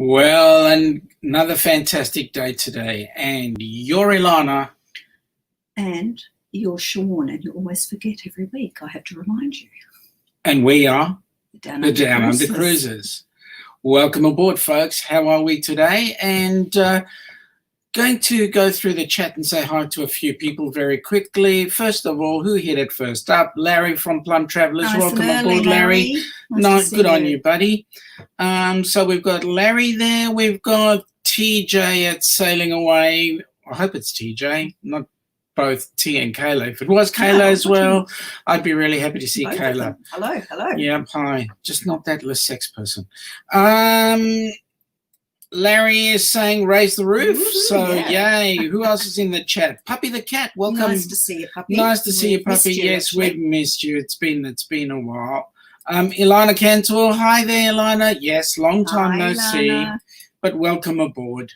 Well, and another fantastic day today. And you're Ilana. And you're Sean, and you always forget every week, I have to remind you. And we are the Downunder Cruisers. Welcome aboard, folks. How are we today? And going to go through the chat and say hi to a few people very quickly. First of all, who hit it first up? Larry from Plum Travellers. Nice. Welcome aboard, Larry. Nice Good on you, buddy. So we've got Larry there. We've got TJ at Sailing Away. I hope it's TJ, not both T and Kayla. If it was Kayla as well, I'd be really happy to see both Kayla. Hello. Yeah, hi. Just not that less sex person. Larry is saying raise the roof. Ooh, so yeah. yay. Who else is in the chat? Puppy the cat. Welcome. Nice to see you, puppy. Nice to see you, puppy. Yes, we've missed you. It's been a while. Ilana Cantor. Hi there, Ilana. Yes, long time no see. But welcome aboard.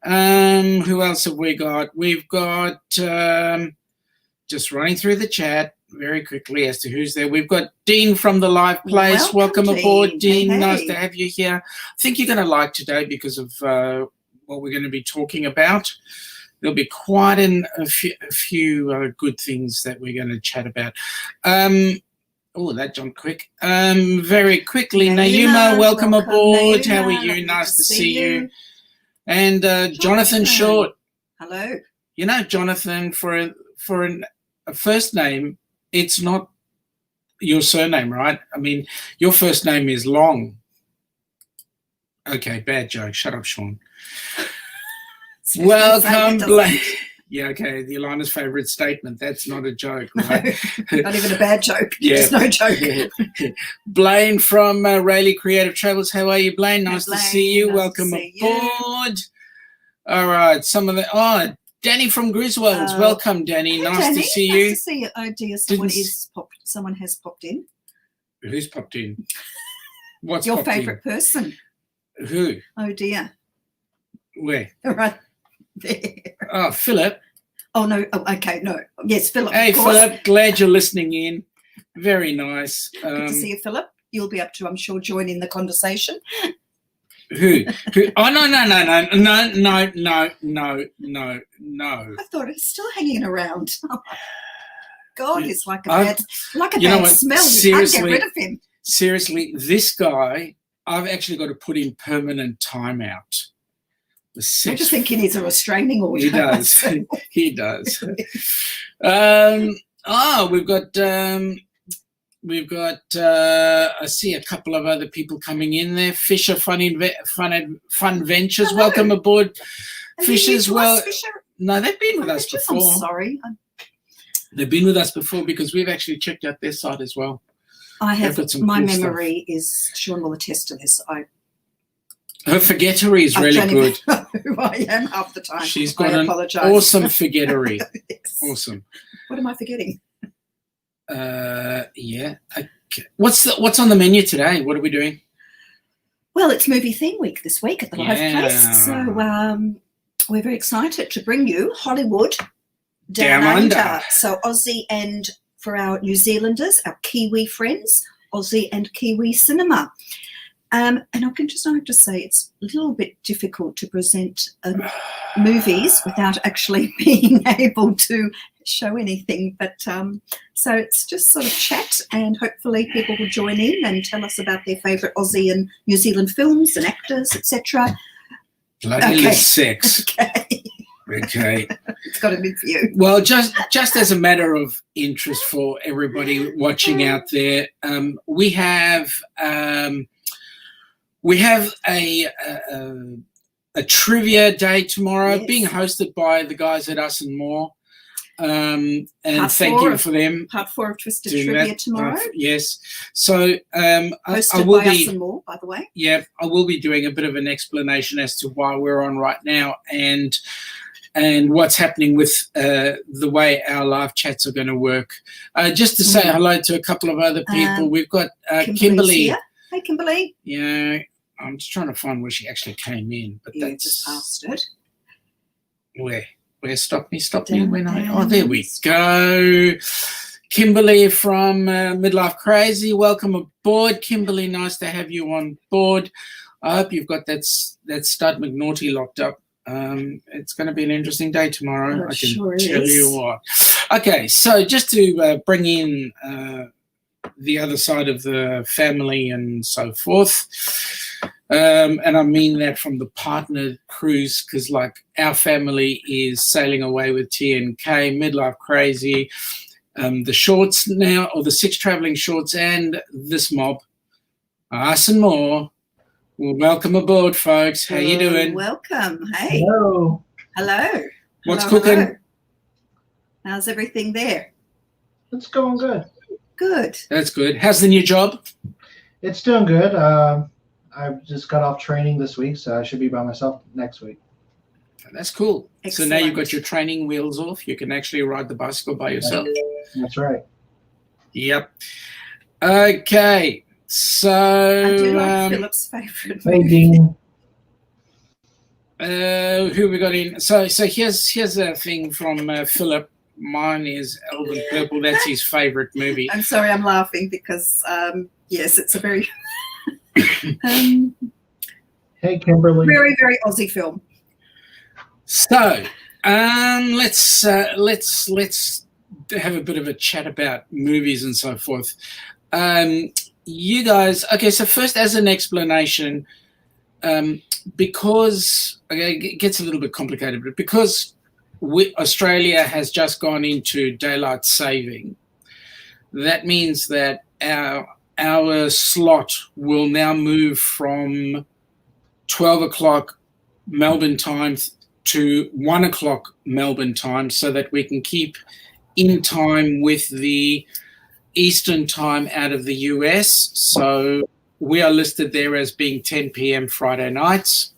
Who else have we got? We've got just running through the chat very quickly as to who's there. We've got Dean from the Live Place. Welcome aboard, Dean. Hey. Nice to have you here. I think you're going to like today because of what we're going to be talking about. There'll be quite a few good things that we're going to chat about. Oh, that jumped quick. Very quickly, Naima, welcome aboard. Naima. How are you? Nice to see you. And Jonathan Short. Hello. You know, Jonathan, for a first name, it's not your surname, right? I mean, your first name is long. Okay, bad joke. Shut up, Sean. Welcome, Blake. Yeah, okay, the Ilana's favourite statement. That's not a joke, right? No, not even a bad joke. Yeah. There's no joke. Blaine from Rayleigh Creative Travels. How are you, Blaine? Nice to see you. Nice Welcome aboard. You. All right, Danny from Griswolds. Welcome, Danny. Hey, Nice Danny. to see nice you. To see you. Oh dear, someone has popped in. Who's popped in? What's your popped in? favourite person? Who? Oh dear. Where? Right there. Oh, Philip. Oh no. Oh, okay. No. Yes, Philip. Hey, Philip. Glad you're listening in. Very nice. Good to see you, Philip. You'll be up to, I'm sure, joining the conversation. Who? Oh, no. I thought it's still hanging around. Oh, God, it's like a bad smell. Seriously, you can't get rid of him. Seriously, this guy, I've actually got to put in permanent timeout. I just think he needs a restraining order. He does. He does. We've got. I see a couple of other people coming in there. Fisher Fun Ventures. Hello. Welcome aboard, Fishers. Fisher? No, they've been with us before. I'm sorry. They've been with us before because we've actually checked out their site as well. I have. My cool memory is. Sean will attest to this. Her forgettery is really good. Who I am half the time. She's got an awesome forgettery. Yes. Awesome. What am I forgetting? Yeah. Okay. What's on the menu today? What are we doing? Well, it's movie theme week this week at the Live Place. So we're very excited to bring you Hollywood Down Under. So Aussie and for our New Zealanders, our Kiwi friends, Aussie and Kiwi cinema. And I can just have to say it's a little bit difficult to present movies without actually being able to show anything. But so it's just sort of chat, and hopefully people will join in and tell us about their favourite Aussie and New Zealand films and actors, etc. Bloody sex. Okay. It's got to be for you. Well, just as a matter of interest for everybody watching out there, we have a trivia day tomorrow, being hosted by the guys at Us and More. And thank you for them. Part 4 of Twisted Trivia tomorrow. Yes. So hosted I will by Us and More, by the way. Yeah, I will be doing a bit of an explanation as to why we're on right now and what's happening with the way our live chats are going to work. Just to say hello to a couple of other people. We've got Kimberly. Here. Hey, Kimberly. Yeah, I'm just trying to find where she actually came in, but that's just past it. Where stop me when there we go. Kimberly from Midlife Crazy, welcome aboard. Kimberly, nice to have you on board. I hope you've got that stud McNaughty locked up. It's going to be an interesting day tomorrow. Oh, I can sure tell is. you what. Okay, so just to bring in the other side of the family and so forth, and I mean that from the partner cruise, because like our family is sailing away with TNK, Midlife Crazy, the shorts now, or the 6 traveling shorts, and this mob, us and more. Well, welcome aboard, folks. How you doing? Welcome. Hey. Hello. Hello. What's Hello, cooking? hello. How's everything there? It's going good. Good. That's good. How's the new job? It's doing good. I've just got off training this week, so I should be by myself next week. That's cool. Excellent. So now you've got your training wheels off. You can actually ride the bicycle by yourself. That's right. Yep. Okay. So I do like Philip's favourite Hey, movie. Dean. who we got in? So here's a thing from Philip. Mine is Elven Purple. That's his favourite movie. I'm sorry, I'm laughing because, yes, it's a very, Hey, Kimberly. very, very Aussie film. So let's have a bit of a chat about movies and so forth. You guys, okay, so first as an explanation, because it gets a little bit complicated, but because Australia has just gone into daylight saving, that means that our slot will now move from 12 o'clock Melbourne time to 1 o'clock Melbourne time, so that we can keep in time with the Eastern time out of the US. So we are listed there as being 10 p.m. Friday nights,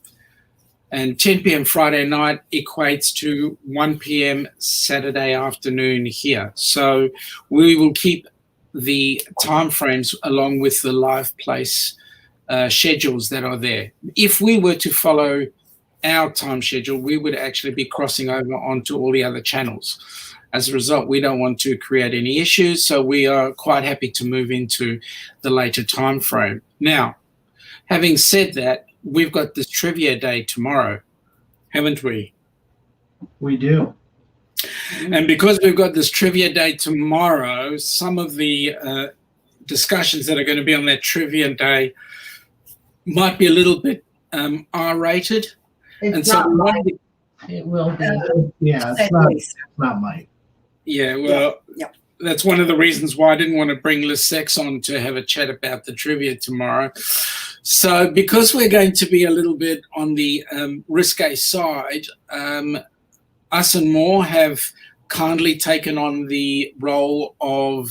and 10 p.m. Friday night equates to 1 p.m. Saturday afternoon here. So we will keep the time frames along with the live place schedules that are there. If we were to follow our time schedule, we would actually be crossing over onto all the other channels. As a result, we don't want to create any issues, so we are quite happy to move into the later time frame. Now, having said that, we've got this trivia day tomorrow, haven't we? We do. And because we've got this trivia day tomorrow, some of the discussions that are going to be on that trivia day might be a little bit R-rated. It's not might. It will be. Yeah, it's not might. Yeah, well, yeah. That's one of the reasons why I didn't want to bring Liz Sex on to have a chat about the trivia tomorrow. So because we're going to be a little bit on the risque side, us and more have kindly taken on the role of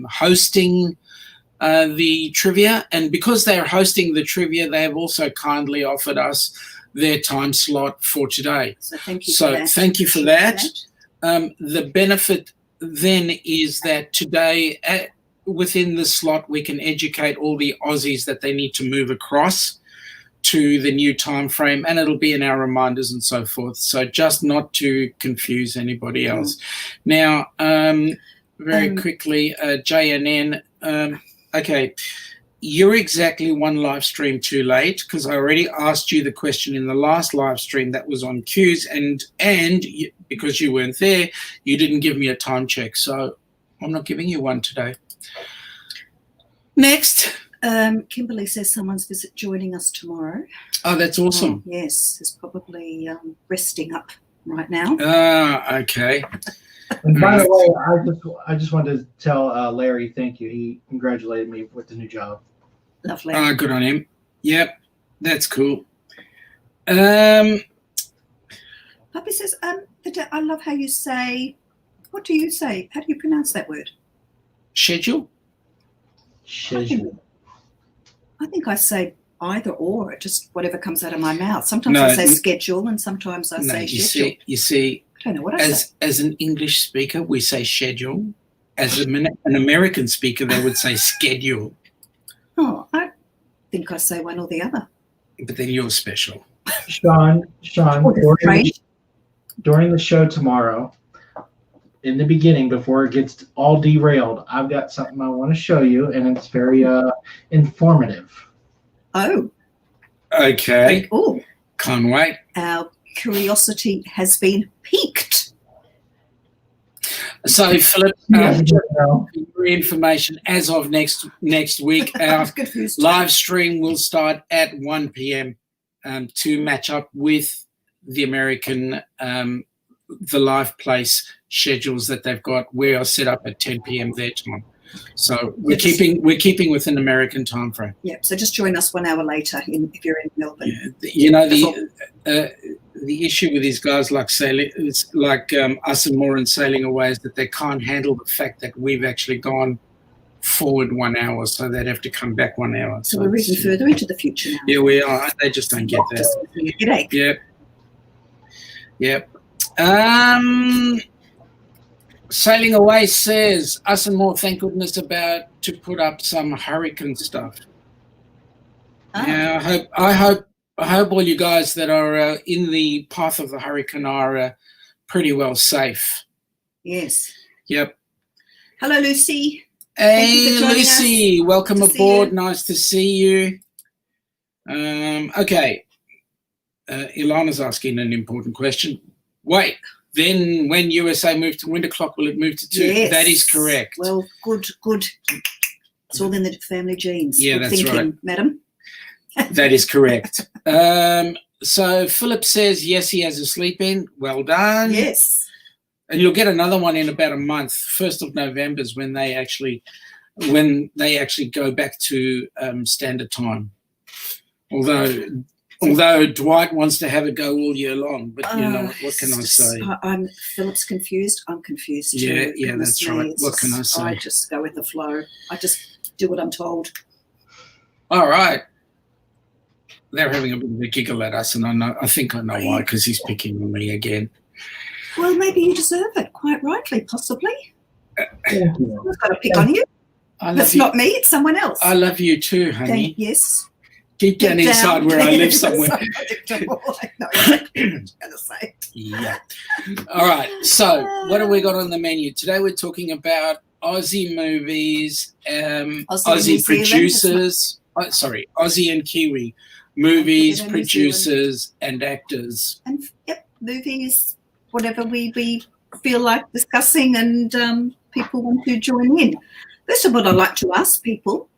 hosting the trivia. And because they're hosting the trivia, they have also kindly offered us their time slot for today. So thank you so for that. Thank you for that. The benefit then is that today within the slot we can educate all the Aussies that they need to move across to the new time frame, and it'll be in our reminders and so forth. So just not to confuse anybody else. Now, very quickly, JNN, okay, you're exactly one live stream too late, because I already asked you the question in the last live stream that was on cues, and you, because you weren't there, you didn't give me a time check. So I'm not giving you one today. Next. Kimberly says someone's joining us tomorrow. Oh, that's awesome. Oh, yes, is probably resting up right now. Okay. And by the way, I just wanted to tell Larry thank you. He congratulated me with the new job. Lovely. Good on him. Yep, that's cool. Puppy says, I love how you say, what do you say? How do you pronounce that word? Schedule? Schedule. I think I say either or, just whatever comes out of my mouth. Sometimes I say schedule and sometimes I say schedule. You see, I don't know what I say. As an English speaker, we say schedule. As an American speaker, they would say schedule. Oh, I think I say one or the other. But then you're special. Sean, during the show tomorrow, in the beginning, before it gets all derailed, I've got something I want to show you, and it's very informative. Oh. Okay. Oh, Can't wait. our curiosity has been piqued. So, Philip, Yeah, for information, as of next week, our live stream will start at 1 p.m. To match up with the American, the live place schedules that they've got. We are set up at 10 p.m. their time. So we're keeping within American time frame. Yeah, so just join us 1 hour later if you're in Melbourne. Yeah. You know, the issue with these guys like sailing, it's like us and Moore and Sailing Away, is that they can't handle the fact that we've actually gone forward 1 hour, so they'd have to come back 1 hour. So we're even further into the future now. Yeah, we are. They just don't get that. Just a headache. Yep. Sailing Away says, us and More, thank goodness, about to put up some hurricane stuff. Oh. Yeah, I hope all you guys that are in the path of the hurricane are pretty well safe. Yes. Yep. Hello, Lucy. Hey, Lucy, welcome aboard. Nice to see you. Okay. Ilana's asking an important question. Wait. Then when USA moved to winter clock, will it move to 2? Yes. That is correct. Well, good. It's all in the family genes. Yeah, good that's thinking, right. Madam. That is correct. So Philip says, yes, he has a sleep in. Well done. Yes. And you'll get another one in about a month. 1st of November is when they actually go back to standard time. Although Dwight wants to have a go all year long, but you know, what can I say? Philip's confused. I'm confused too. Yeah, that's right. What can I say? I just go with the flow. I just do what I'm told. All right. They're having a bit of a giggle at us, and I think I know why, because he's picking on me again. Well, maybe you deserve it, quite rightly, possibly. I've got to pick on you. That's not me, it's someone else. I love you too, honey. Yes. Deep down inside where I live somewhere. I know exactly what you're going to say. Yeah. All right. So what have we got on the menu? Today we're talking about Aussie movies, Aussie producers. Aussie and Kiwi movies, producers, and actors. And movie is whatever we feel like discussing, and people want to join in. First of all, I'd like to ask people,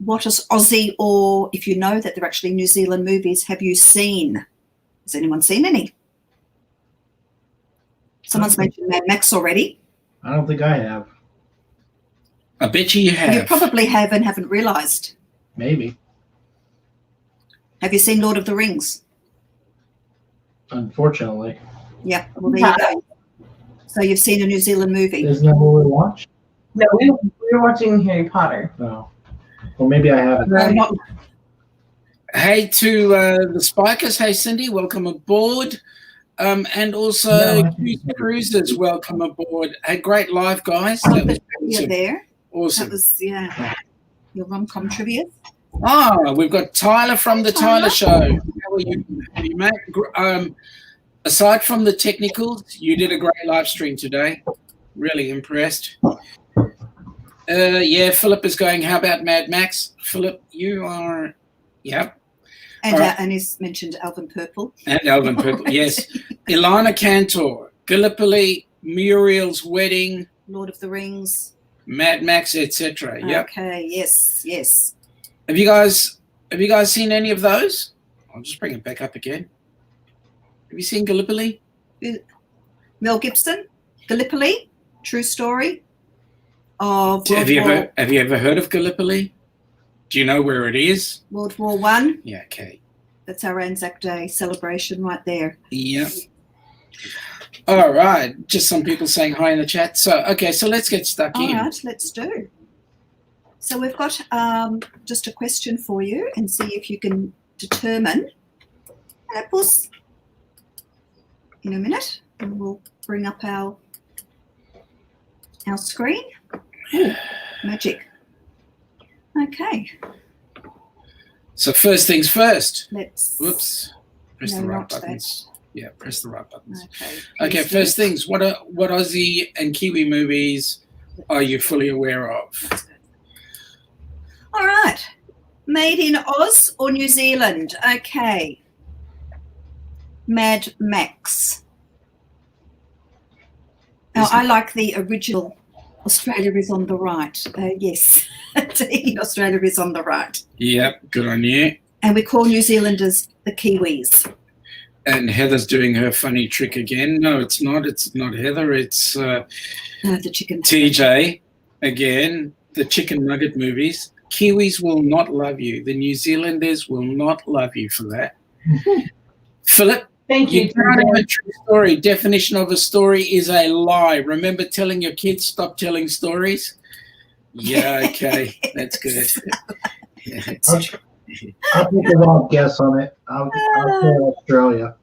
what is Aussie, or if you know that they're actually New Zealand movies, have you seen? Has anyone seen any? Someone's mentioned Mad Max already. I don't think I have. I bet you have. You probably have and haven't realised. Maybe. Have you seen Lord of the Rings? Unfortunately. Yeah, well, there you go. So you've seen a New Zealand movie. Isn't that what we watched? No, we were watching Harry Potter. No. Well, maybe I haven't. Hey to the Spikers. Hey, Cindy, welcome aboard. And also Cruisers, welcome aboard. Hey, great live, guys. That was You're there. Awesome. That was, your rom-com trivia. We've got Tyler from the Tyler Show. How are you, mate? Aside from the technicals, you did a great live stream today. Really impressed. Philip is going, how about Mad Max? Philip, you are, And he's mentioned Alvin Purple. And Alvin Purple, yes. Ilana Cantor, Gallipoli, Muriel's Wedding, Lord of the Rings, Mad Max, etc. Yep. Okay, yes. Have you guys seen any of those? I'll just bring it back up again. Have you seen Gallipoli? Mel Gibson, Gallipoli, true story. Of have you ever heard of Gallipoli? Do you know where it is? World War I. Yeah, okay. That's our Anzac Day celebration right there. Yeah. All right. Just some people saying hi in the chat. So let's get stuck in. All right, let's do. So we've got just a question for you, and see if you can determine apples in a minute, and we'll bring up our screen. Ooh, magic. Okay. So first things first. Let's. Press the right buttons. Yeah, press the right buttons. Okay. First things. What Aussie and Kiwi movies are you fully aware of? All right. Made in Oz or New Zealand? Okay. Mad Max. Now, I like the original Australia is on the right. Yes, Australia is on the right. Yep, good on you. And we call New Zealanders the Kiwis. And Heather's doing her funny trick again. No, it's not. It's not Heather. It's The chicken. TJ again. The chicken nugget movies. Kiwis will not love you. The New Zealanders will not love you for that. Philip, Thank you. you can't have a true story. Definition of a story is a lie. Remember telling your kids stop telling stories? Yeah, okay. That's good. Yeah, I'll take a wild guess on it. I'll say Australia.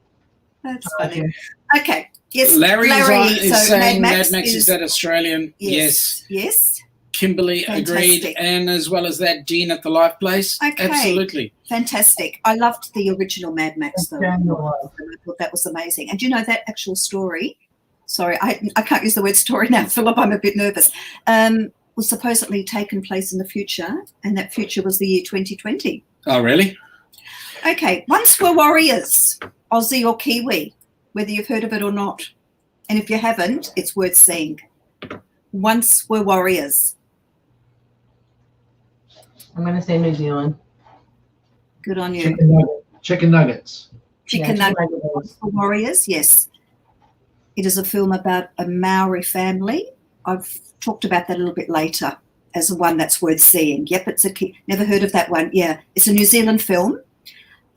That's funny. Okay. Yes, Larry is so saying Mad Max is that Australian? Yes. Yes. Kimberly agreed, and as well as that, Dean at the Life Place. Okay. Absolutely. Fantastic. I loved the original Mad Max, though. Okay. I thought that was amazing. And you know that actual story? Sorry, I can't use the word story now, Philip. I'm a bit nervous. Was supposedly taken place in the future, and that future was the year 2020. Oh, really? Okay. Once were warriors, Aussie or Kiwi, whether you've heard of it or not. And if you haven't, it's worth seeing. Once were warriors. I'm going to say New Zealand. Good on you. Chicken nuggets. Chicken Nuggets for Warriors, yes. It is a film about a Maori family. I've talked about that a little bit later as one that's worth seeing. Yep, never heard of that one. Yeah, it's a New Zealand film,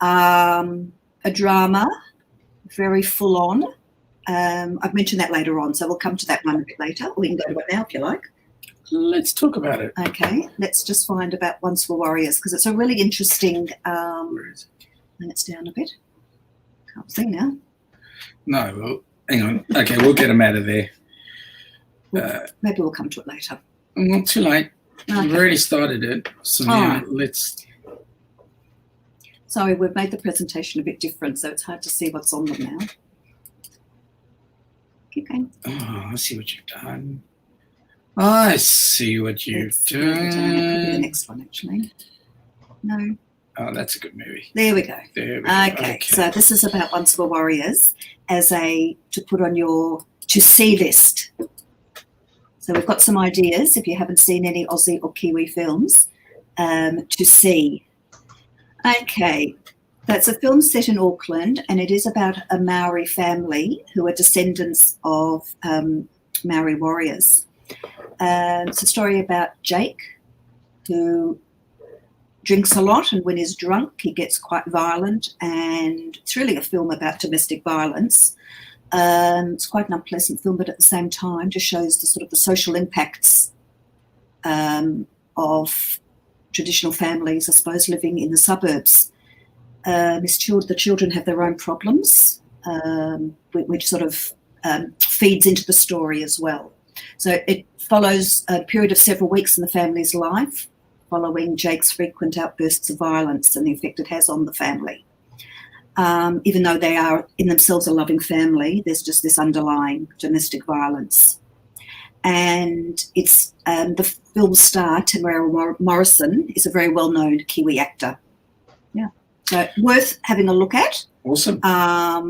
a drama, very full on. I've mentioned that later on, so we'll come to that one a bit later. We can go to it now if you like. Let's talk about it. Okay, let's just find about Once Were Warriors because it's a really interesting. And it's down a bit. Can't see now. No, well, hang on. Okay, we'll get them out of there. Maybe we'll come to it later. Not too late. Okay. We've already started it, so now let's. Sorry, we've made the presentation a bit different, so it's hard to see what's on them now. Keep going. Oh, I see what you've done. I see what you've Let's go down. It could be the done. next one, actually. No. Oh, that's a good movie. There we go. There we go. Okay, so this is about Once Were Warriors as to put on your to-see list. So we've got some ideas, if you haven't seen any Aussie or Kiwi films, to see. Okay, that's a film set in Auckland, and it is about a Maori family who are descendants of Maori warriors. It's a story about Jake, who drinks a lot, and when he's drunk, he gets quite violent, and it's really a film about domestic violence. It's quite an unpleasant film, but at the same time just shows the sort of the social impacts of traditional families, I suppose, living in the suburbs. The children have their own problems, which sort of feeds into the story as well. So it follows a period of several weeks in the family's life, following Jake's frequent outbursts of violence and the effect it has on the family. Even though they are in themselves a loving family, there's just this underlying domestic violence. And it's the film star, Tamara Morrison, is a very well-known Kiwi actor. Yeah, so worth having a look at. Awesome.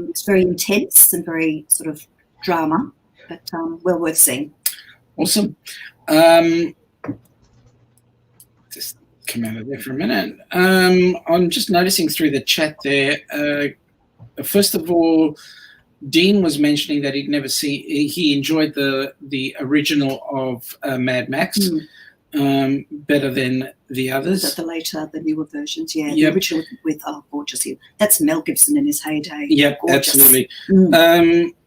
It's very intense and very sort of drama, but well worth seeing. Awesome. Just come out of there for a minute. I'm just noticing through the chat there. First of all, Dean was mentioning that he enjoyed the original of Mad Max better than the others. The newer versions, yeah. Yep. The original with gorgeous. That's Mel Gibson in his heyday. Yep, Gorgeous. absolutely.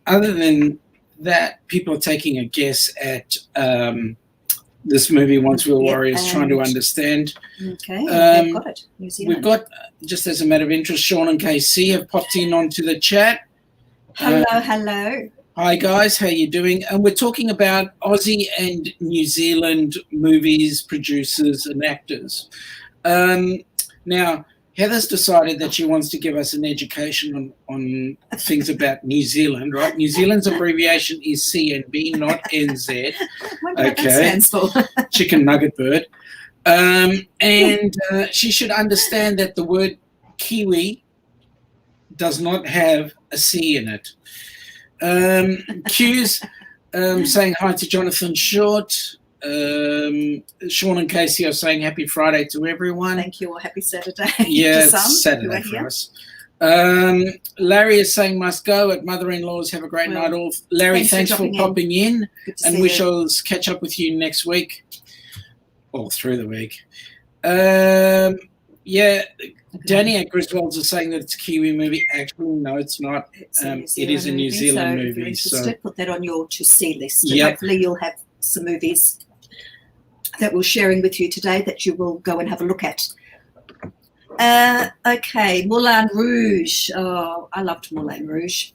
Other than that, people are taking a guess at this movie, Once Were Warriors, trying to understand. Okay, they've got it. New Zealand. We've got, just as a matter of interest, Sean and KC have popped in onto the chat. Hello. Hi guys, how you doing? And we're talking about Aussie and New Zealand movies, producers and actors. Now, Heather's decided that she wants to give us an education on things about New Zealand, right? New Zealand's abbreviation is CNB, not NZ. I wonder what that stands for. Chicken Nugget Bird. And she should understand that the word Kiwi does not have a C in it. Q's saying hi to Jonathan Short. Sean and Casey are saying happy Friday to everyone. Thank you, or happy Saturday. Yeah, to some it's Saturday who are for here. us. Larry is saying must go at mother-in-law's. Have a great night all. Larry, thanks for popping in. Good to and see we you. shall catch up with you next week or through the week. Yeah, Danny at Griswold's is saying that it's a Kiwi movie. Actually, no, it's not. It is a New Zealand movie. If you're interested, So put that on your to-see list. And Yep. hopefully you'll have some movies that we're sharing with you today that you will go and have a look at. Okay, Moulin Rouge. Oh, I loved Moulin Rouge.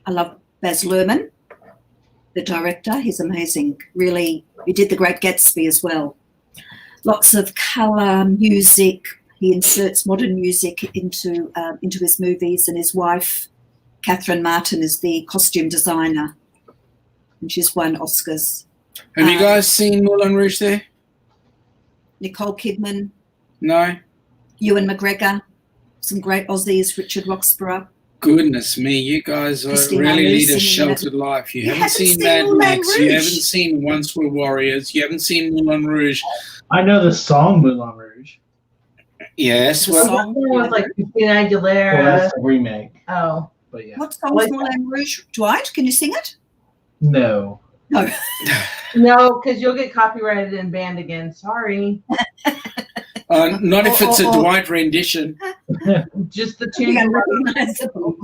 I love Baz Luhrmann, the director. He's amazing. Really, he did The Great Gatsby as well. Lots of colour, music. He inserts modern music into his movies, and his wife, Catherine Martin, is the costume designer, and she's won Oscars. have you guys seen Moulin Rouge there? Nicole Kidman, No? Ewan McGregor, some great Aussies, Richard Roxburgh. Goodness me, you guys Christina really lead a Ricci, sheltered life. You You haven't haven't seen seen Mad Moulin Max. You Rouge. haven't seen Once Were Warriors. You haven't seen Moulin Rouge. I know the song Moulin Rouge. Yes, The well, song. With like Christina Well, Aguilera. that's a remake. Oh. But yeah. What song is Moulin Rouge? Dwight, can you sing it? No. No. No, because you'll get copyrighted and banned again. Sorry. not if it's a or- Dwight rendition. Just the Be tune. unrecognizable.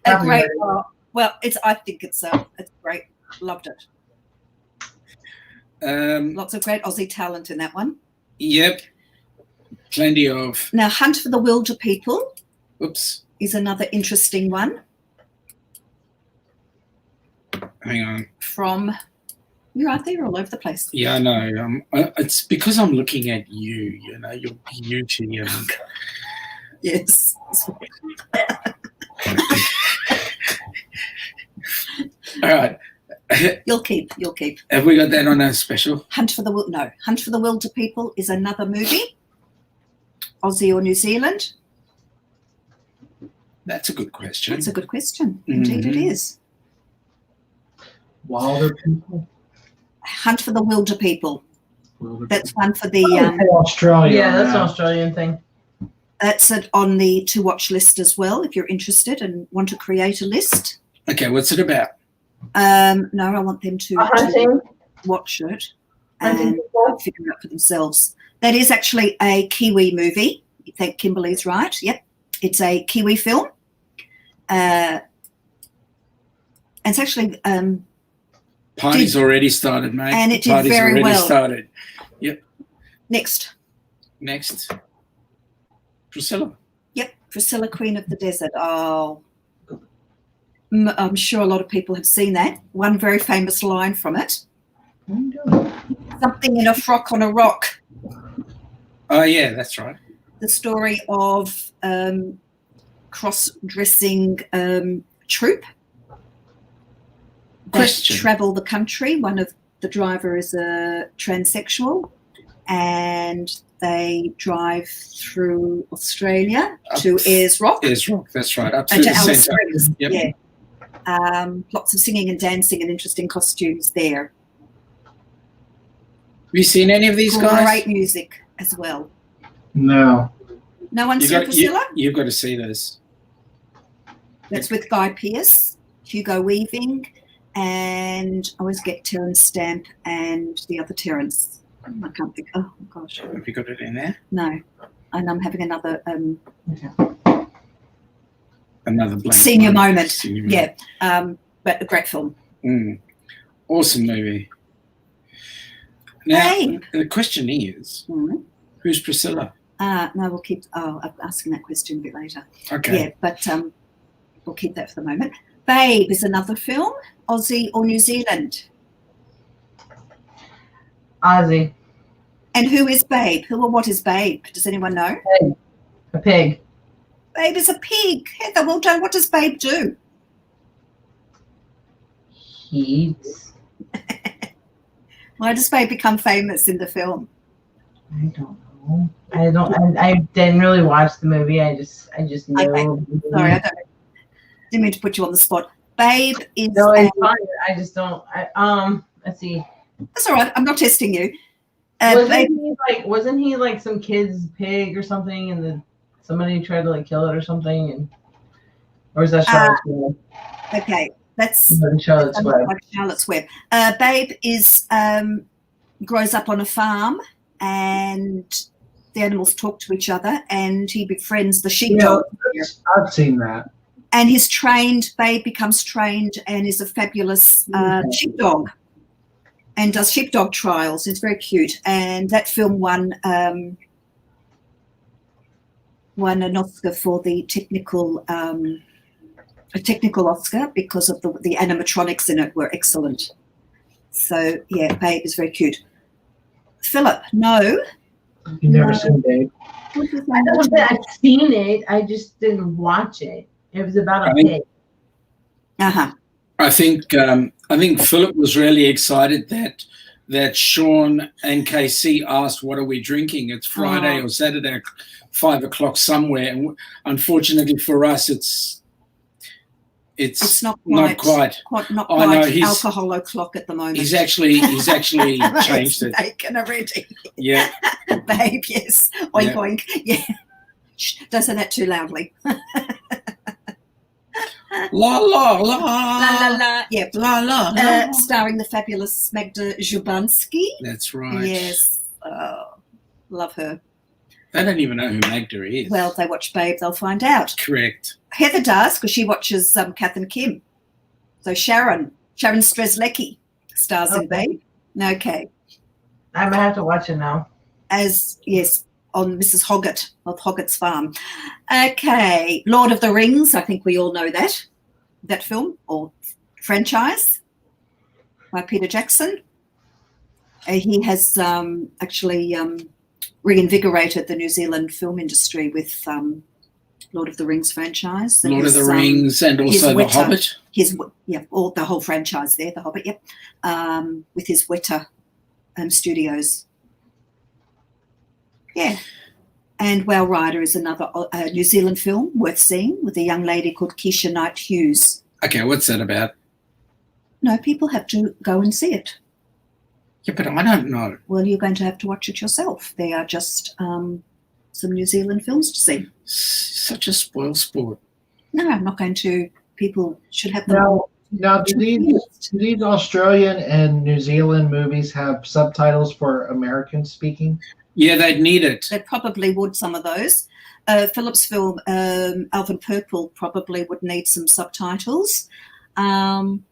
A great. Well, I think it's great. Loved it. Lots of great Aussie talent in that one. Yep, plenty of. Now, Hunt for the Wilder People Oops, is another interesting one hang on. from. You're right there, all over the place. Yeah, I know. It's because I'm looking at you. You know, your beauty and Yes. all right. You'll keep. Have we got that on our special? Hunt for the Wilder People is another movie. Aussie or New Zealand? That's a good question. That's a good question. Indeed, it is. Wilder People. Hunt for the Wilder People. That's one for the. Australia. Yeah, that's an Australian thing. That's it on the to watch list as well. If you're interested and want to create a list. Okay, what's it about? No, I want them to Hunting. watch it Hunting and people. figure it out for themselves. That is actually a Kiwi movie. I think Kimberly's right. Yep, it's a Kiwi film. It's actually Party's already started, mate. and it did Party's very already well. started. Yep. Next. Priscilla. Yep, Priscilla, Queen of the Desert. Oh, I'm sure a lot of people have seen that. One very famous line from it. Something in a frock on a rock. Oh, yeah, that's right. The story of cross-dressing troupe that Question. travel the country. One of the driver is a transsexual, and they drive through Australia to Ayers Rock. Ayers Rock, that's right. Up And through to the Alice centre. Springs. Yep. Yeah. Lots of singing and dancing and interesting costumes there. Have you seen any of these guys? Great music as well. No. No one's seen Priscilla? You've got to see this. That's with Guy Pearce, Hugo Weaving, and I always get Terence Stamp and the other Terence. I can't think. Oh, gosh. Have you got it in there? No. And I'm having another Another blank senior one. moment. Senior Yeah. But a great film. moment. Awesome movie. Now, Hey. the question is, who's Priscilla? No, we'll keep. Oh, I'm asking that question a bit later. Okay. Yeah, but we'll keep that for the moment. Babe is another film, Aussie or New Zealand. Aussie. And who is Babe? Who or what is Babe? Does anyone know? A pig. Babe is a pig. Heather, well done. What does Babe do? He's Why does Babe become famous in the film? I don't know. I didn't really watch the movie. I just know. Okay. Sorry, didn't mean to put you on the spot. Babe is. No, it's fine. I just don't. Let's see. That's all right. I'm not testing you. Wasn't he like some kid's pig or something, and then somebody tried to like kill it or something, or is that Charlotte's Web? Okay, that's Charlotte's Web. Like Charlotte's Web. Babe is grows up on a farm, and the animals talk to each other, and he befriends the sheepdog. I've seen that. And he's trained. Babe becomes trained and is a fabulous sheepdog, and does sheepdog trials. It's very cute. And that film won an Oscar for the technical Oscar because of the animatronics in it were excellent. So yeah, Babe is very cute. Philip, no. You've never seen Babe? I know that I've seen it. I just didn't watch it. It was about a pig. I think Philip was really excited that Sean and KC asked, "What are we drinking?" It's Friday or Saturday, 5 o'clock somewhere, and unfortunately for us, it's not quite alcohol o'clock at the moment. He's actually changed it. Taken already. Yeah. Babe, yes. Oink, oink. Yeah. Shh, don't say that too loudly. La la la la la la. Yep. La la la. Starring the fabulous Magda Szubanski. That's right. Yes. Love her. They don't even know who Magda is. Well, if they watch Babe, they'll find out. Correct. Heather does because she watches Kath and Kim. So Sharon Strzelecki stars in Babe. Okay. I'm gonna have to watch it now. On Mrs. Hoggett of Hoggett's Farm. Okay, Lord of the Rings. I think we all know that film or franchise by Peter Jackson. He has actually reinvigorated the New Zealand film industry with Lord of the Rings franchise. And Lord of the Rings and also The Hobbit. All the whole franchise there, The Hobbit. Yep, with his Weta studios. Yeah. And Whale Rider is another New Zealand film worth seeing with a young lady called Keisha Knight Hughes. Okay, what's that about? No, people have to go and see it. Yeah, but I don't know. Well, you're going to have to watch it yourself. They are just some New Zealand films to see. Such a spoil sport. No, I'm not going to. People should have them. Now, do these Australian and New Zealand movies have subtitles for American speaking? Yeah, they'd need it. They probably would, some of those. Philip's film, Alvin Purple, probably would need some subtitles. And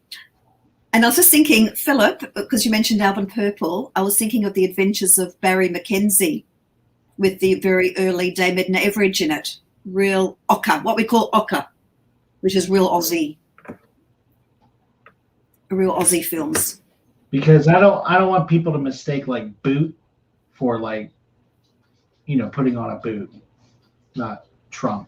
I was just thinking, Philip, because you mentioned Alvin Purple, I was thinking of the adventures of Barry Mackenzie with the very early Dame Edna Everage in it. Real ochre, what we call ochre, which is real Aussie films. Because I don't want people to mistake like boot for like, putting on a boot, not trunk.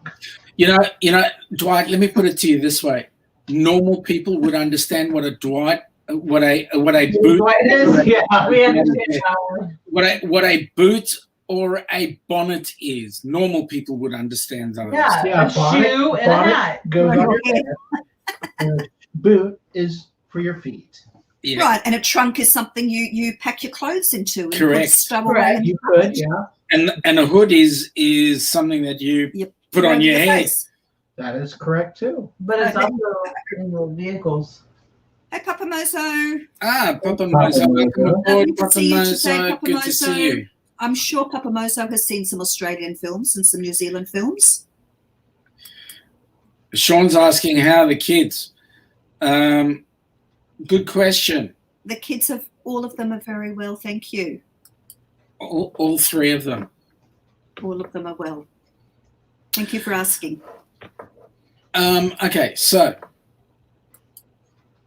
Dwight, let me put it to you this way. Normal people would understand what a boot is. Yeah, we understand what a boot or a bonnet is. Normal people would understand those. Yeah, a shoe and a hat. Goes on your head. Boot is for your feet. Yeah. Right, and a trunk is something you pack your clothes into. And correct. Correct. You could, yeah. And a hood is something that you put on your head. That is correct too. But it's also in the vehicles. Hey, Papa Mozo. Papa Mozo. Welcome aboard, Papa Mozo. Good to see you. I'm sure Papa Mozo has seen some Australian films and some New Zealand films. Sean's asking, how are the kids? Good question. The kids all of them are very well, thank you. All three of them. All of them are well. Thank you for asking. Okay, so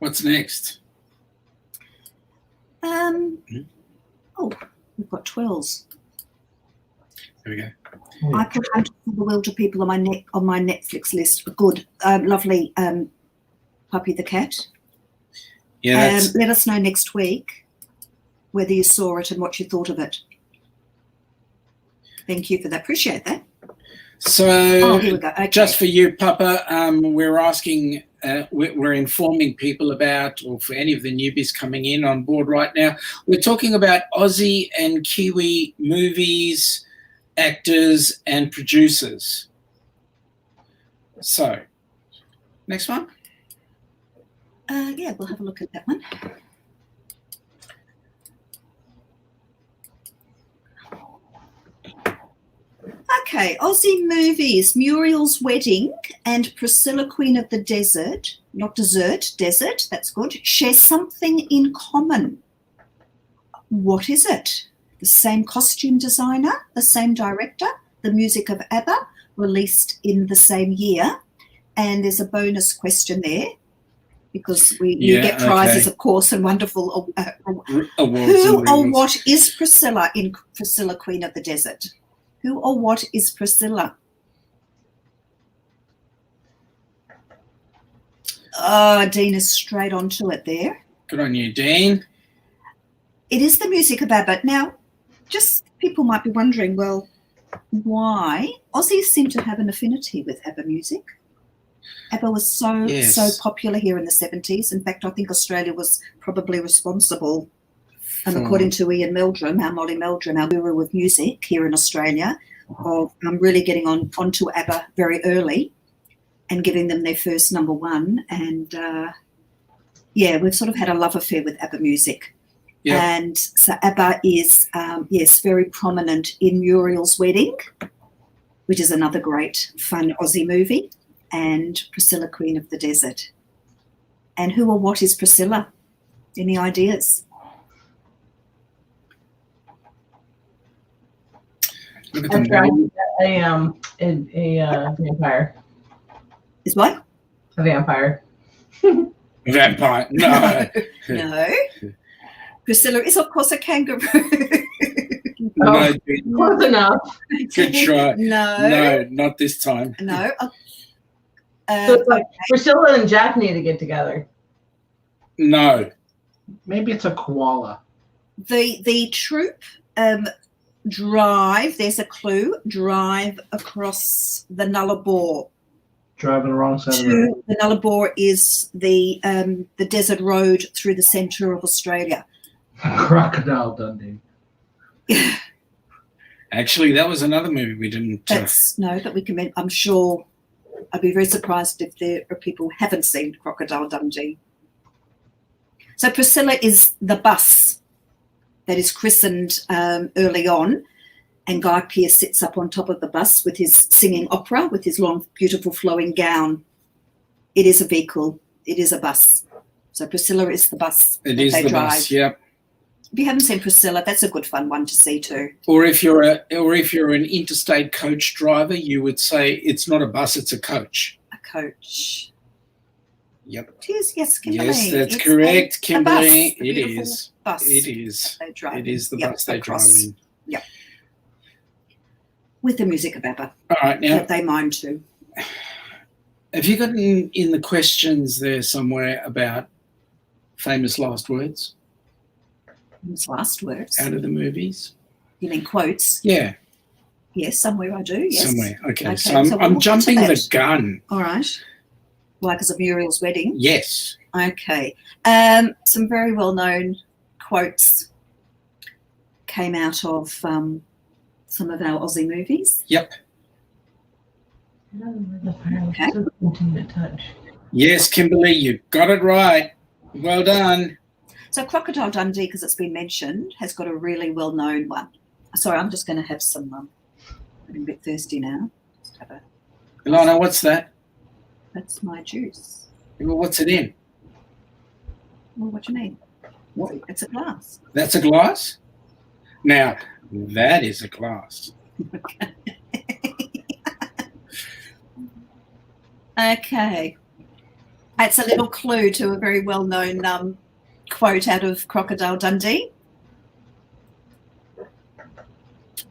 what's next? We've got 12s. There we go. I put Hunter for the Wilder People on my Netflix list. Good, lovely Puppy the Cat. Yeah. Let us know next week whether you saw it and what you thought of it. Thank you for that. Appreciate that. So, here we go. Okay. just for you, Papa, we're asking, we're informing people about, or for any of the newbies coming in on board right now, we're talking about Aussie and Kiwi movies, actors, and producers. So, next one. Yeah, we'll have a look at that one. Okay, Aussie movies, Muriel's Wedding and Priscilla, Queen of the Desert, not dessert, desert, that's good, share something in common. What is it? The same costume designer, the same director, the music of ABBA, released in the same year. And there's a bonus question there, because you get prizes, of course, and wonderful awards. Who or what is Priscilla in Priscilla, Queen of the Desert? Who or what is Priscilla? Oh, Dean is straight onto it there. Good on you, Dean. It is the music of ABBA. Now, just people might be wondering, well, why? Aussies seem to have an affinity with ABBA music. ABBA was so popular here in the 70s. In fact, I think Australia was probably responsible, according to Ian Meldrum, our Molly Meldrum, our guru of music here in Australia, of really getting onto ABBA very early and giving them their first number one. And, yeah, we've sort of had a love affair with ABBA music. Yep. And so ABBA is, yes, very prominent in Muriel's Wedding, which is another great, fun Aussie movie, and Priscilla, Queen of the Desert. And who or what is Priscilla? Any ideas? Look at them. A vampire. Is what? A vampire. Vampire. No. No. Priscilla is, of course, a kangaroo. No, Close enough. good try. No, not this time. no. So it's like Priscilla and Jack need to get together. No. Maybe it's a koala. The troop drive. There's a clue. Drive across the Nullarbor. Driving the wrong side of the road. The Nullarbor is the desert road through the centre of Australia. Crocodile Dundee. Actually, that was another movie we didn't. But we can. I'm sure. I'd be very surprised if there are people who haven't seen Crocodile Dundee. So Priscilla is the bus that is christened early on, and Guy Pearce sits up on top of the bus with his singing opera, with his long, beautiful flowing gown. It is a vehicle. It is a bus. So Priscilla is the bus. It is the bus. Yep. If you haven't seen Priscilla, that's a good fun one to see too. Or if you're an interstate coach driver, you would say it's not a bus, it's a coach. A coach. Yep. It is, yes, Kimberly. Yes, that's correct, Kimberly. It is. Bus. It is. They drive It is the bus they drive in. Yep. With the music of ABBA. All right, now That they mind too. have you got in the questions there somewhere about famous last words His last words. out of the movies? You mean quotes? Yeah, Yes, somewhere I do. Yes. somewhere. Okay, Okay, so so we'll I'm look jumping into the that. gun. All right. Like as a Muriel's Wedding. Yes. Okay. Some very well-known quotes came out of some of our Aussie movies. Yep. Okay. To touch. Yes, Kimberly, you got it right. Well done. So Crocodile Dundee, because it's been mentioned, has got a really well-known one. Sorry, I'm just going to have some. I'm a bit thirsty now. Just have a. Ilana, what's that? That's my juice. Well, what's it in? Well, what do you mean? What? It's a glass. That's a glass? Now, that is a glass. Okay. That's a little clue to a very well-known quote out of Crocodile Dundee.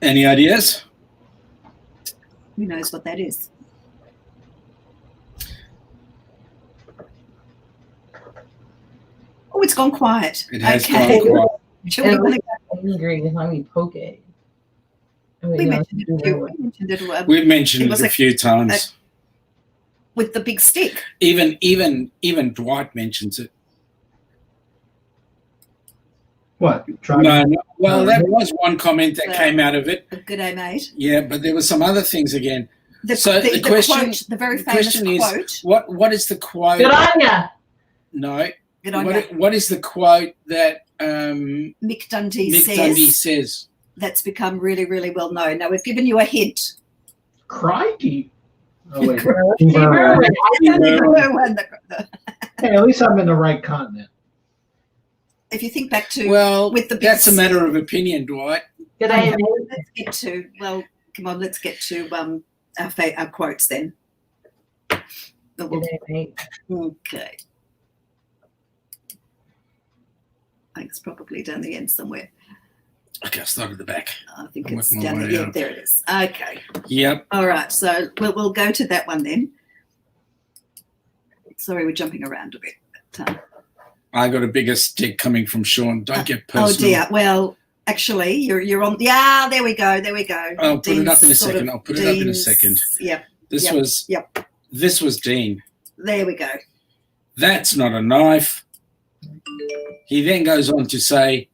Any ideas? Who knows what that is? Oh, it's gone quiet. It has okay. gone quiet. Shall we wanna go? Angry if I poke it. We mentioned it a few. We've mentioned it was a few times. With the big stick. Even Dwight mentions it. What? No, well, that was one comment that came out of it. Good day, mate. Yeah, but there were some other things again. The question, quote, the very famous quote. Is, what is the quote? Good on ya. No. Good on ya. What is the quote that Mick Dundee says? That's become really, really well known. Now we've given you a hint. Crikey. Oh, wait. Hey, at least I'm in the right continent. If you think back to with the that's a matter of opinion, Dwight. Let's get to come on, let's get to our quotes then. Okay. I think it's probably down the end somewhere. Okay, I'll start at the back. I think it's down the end. There it is. Okay. Yep. All right, so we'll go to that one then. Sorry, we're jumping around a bit. But, I got a bigger stick coming from Sean. Don't get personal. Oh dear. Well, actually, you're on. Yeah, there we go. I'll put it up in a second. Yep. This was Dean. There we go. That's not a knife. He then goes on to say,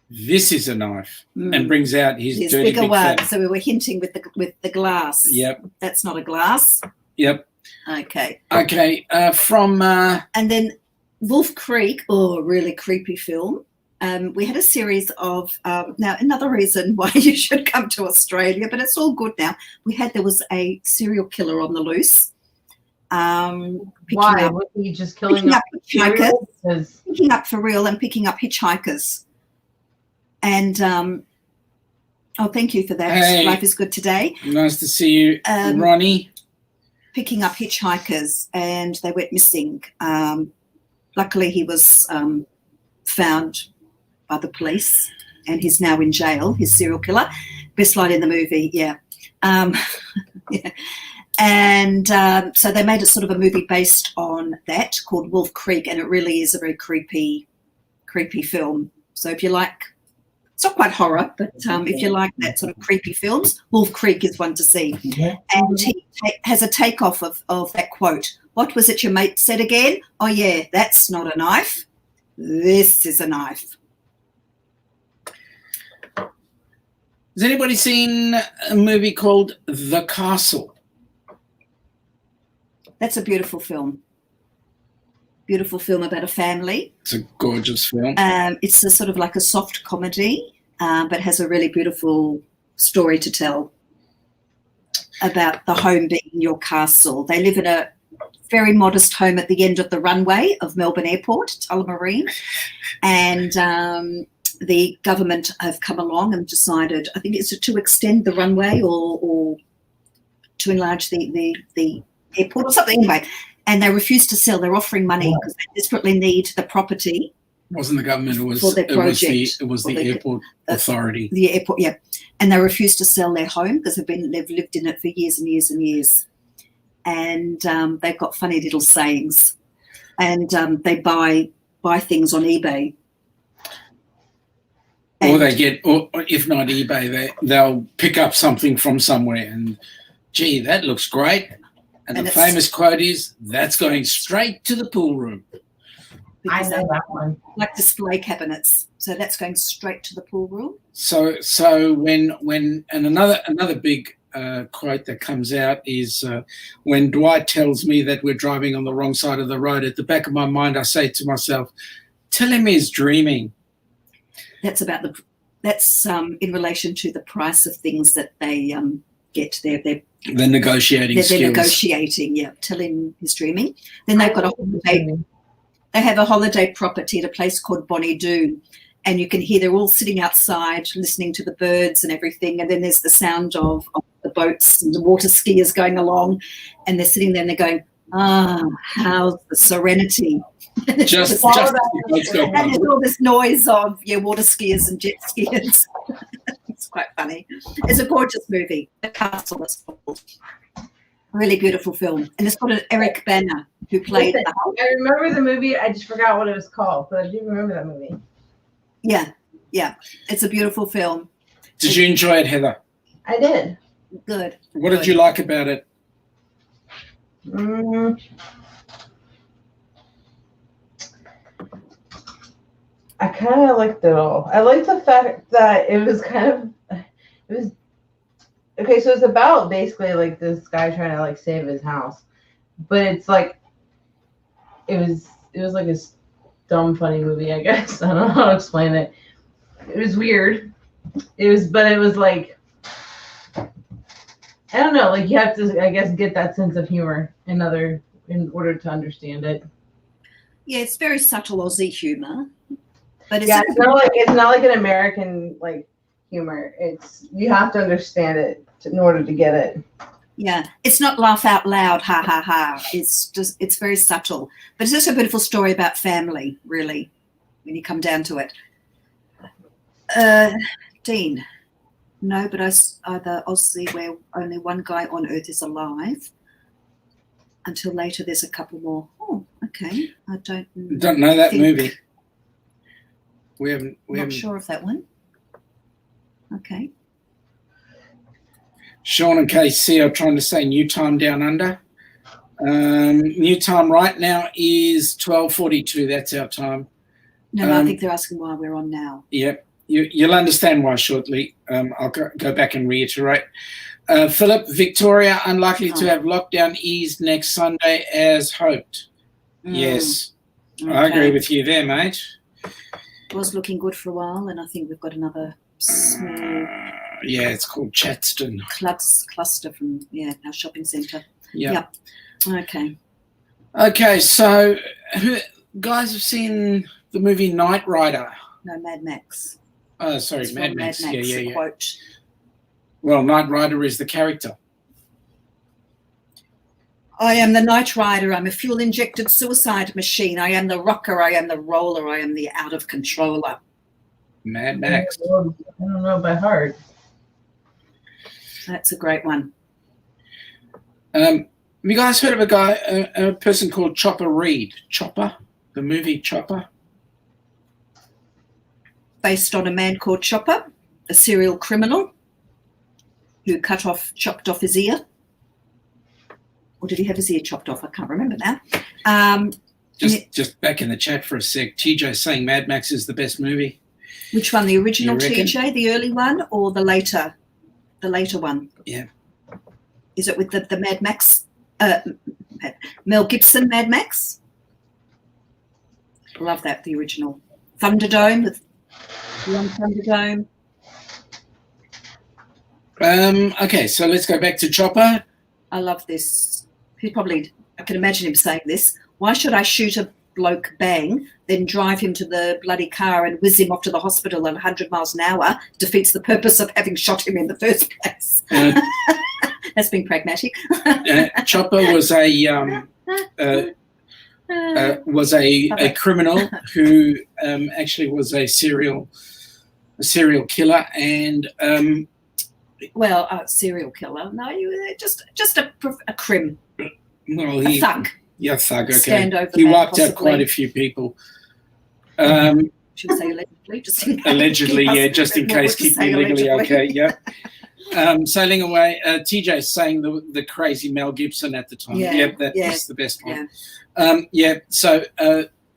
"This is a knife," and brings out his dirty bigger big one. fat. So we were hinting with the glass. Yep. That's not a glass. Yep. Okay. From and then Wolf Creek, really creepy film. We had a series of now another reason why you should come to Australia, but it's all good now. There was a serial killer on the loose. Why? Was he just killing up hitchhikers? Picking up for real and picking up hitchhikers. And thank you for that. Hey, Life is good today. Nice to see you, Ronnie. Picking up hitchhikers, and they went missing. Luckily, he was found by the police, and he's now in jail. His serial killer, best line in the movie, yeah. Yeah. And so they made a sort of a movie based on that called Wolf Creek, and it really is a very creepy film. So if you like, it's not quite horror, but if you like that sort of creepy films, Wolf Creek is one to see. Yeah. And he has a takeoff of that quote. What was it your mate said again? Oh, yeah, that's not a knife. This is a knife. Has anybody seen a movie called The Castle? That's a beautiful film. Beautiful film about a family. It's a gorgeous film. It's a sort of like a soft comedy, but has a really beautiful story to tell about the home being your castle. They live in a very modest home at the end of the runway of Melbourne Airport, Tullamarine, and the government have come along and decided, I think it's to extend the runway or to enlarge the airport or something anyway, and they refuse to sell. They're offering money because they desperately need the property. It wasn't the government, it was the airport authority. The airport, yeah. And they refuse to sell their home because they've lived in it for years and years and years. And they've got funny little sayings. And they buy things on eBay. Or they get, or if not eBay, they'll pick up something from somewhere and, gee, that looks great. And the famous quote is, that's going straight to the pool room. I know that one. Like display cabinets. So that's going straight to the pool room. So when another big quote that comes out is when Dwight tells me that we're driving on the wrong side of the road, at the back of my mind I say to myself, tell him he's dreaming. That's in relation to the price of things that they get. They're negotiating skills. They're negotiating, yeah. Tell him he's dreaming. Then they've got a holiday. They have a holiday property at a place called Bonnie Doon, and you can hear they're all sitting outside listening to the birds and everything, and then there's the sound of the boats and the water skiers going along, and they're sitting there and they're going, how's the serenity? Just and there's all this noise of water skiers and jet skiers. It's quite funny. It's a gorgeous movie. The Castle, it's called. Really beautiful film, and it's got an Eric Bana who played. I remember the movie. I just forgot what it was called, but I do remember that movie. Yeah, it's a beautiful film. Did you enjoy it, Heather? I did. Good. What did you like about it? I kind of liked it all. I liked the fact that it was okay. So it's about basically like this guy trying to like save his house, but it's like it was like a dumb funny movie. I guess I don't know how to explain it. It was weird. But it was like I don't know. Like you have to, I guess, get that sense of humor in order to understand it. Yeah, it's very subtle Aussie humor. But it's not like an American like humor. You have to understand it in order to get it. Yeah, it's not laugh out loud, ha ha ha. It's very subtle, but it's also a beautiful story about family, really, when you come down to it. Dean, no, but either Aussie where only one guy on Earth is alive. Until later, there's a couple more. Oh, okay. I don't know that movie. We haven't. Not sure of that one. Okay. Sean and KC are trying to say new time down under. New time right now is 12:42. That's our time. No, I think they're asking why we're on now. Yep. You'll understand why shortly. I'll go back and reiterate. Philip, Victoria, unlikely to have lockdown eased next Sunday as hoped. Yes. Okay. I agree with you there, mate. It was looking good for a while, and I think we've got another small... yeah, it's called Chatston. Cluster from, our shopping centre. Yeah. Okay. Okay, so guys have seen the movie Knight Rider? No, Mad Max. Oh, sorry, Mad Max. Yeah. Quote. Well, Knight Rider is the character. I am the Knight Rider. I'm a fuel-injected suicide machine. I am the rocker. I am the roller. I am the out-of-controller. Mad Max. I don't know by heart. That's a great one. Have you guys heard of a person called Chopper Reed? Chopper? The movie Chopper? Based on a man called Chopper, a serial criminal who chopped off his ear. Or did he have his ear chopped off? I can't remember now. Just back in the chat for a sec. TJ saying Mad Max is the best movie. Which one? The original TJ, the early one, or the later one? Yeah. Is it with the Mad Max? Mel Gibson Mad Max? Love that, the original. Thunderdome with Thunderdome. Okay, so let's go back to Chopper. I love this. I can imagine him saying this. Why should I shoot a bloke bang, then drive him to the bloody car and whiz him off to the hospital at 100 miles an hour? Defeats the purpose of having shot him in the first place. That's being pragmatic. Chopper was a criminal who actually was a serial killer and serial killer. No, you just a crim. Well, a thug. Yeah, thug. Okay. Stand over he wiped out quite a few people. Should we say allegedly? Just in case. Allegedly, yeah, just in case. Keep me legally okay. Yeah. Sailing away. TJ saying the crazy Mel Gibson at the time. Yeah, that was the best one. Yeah. So.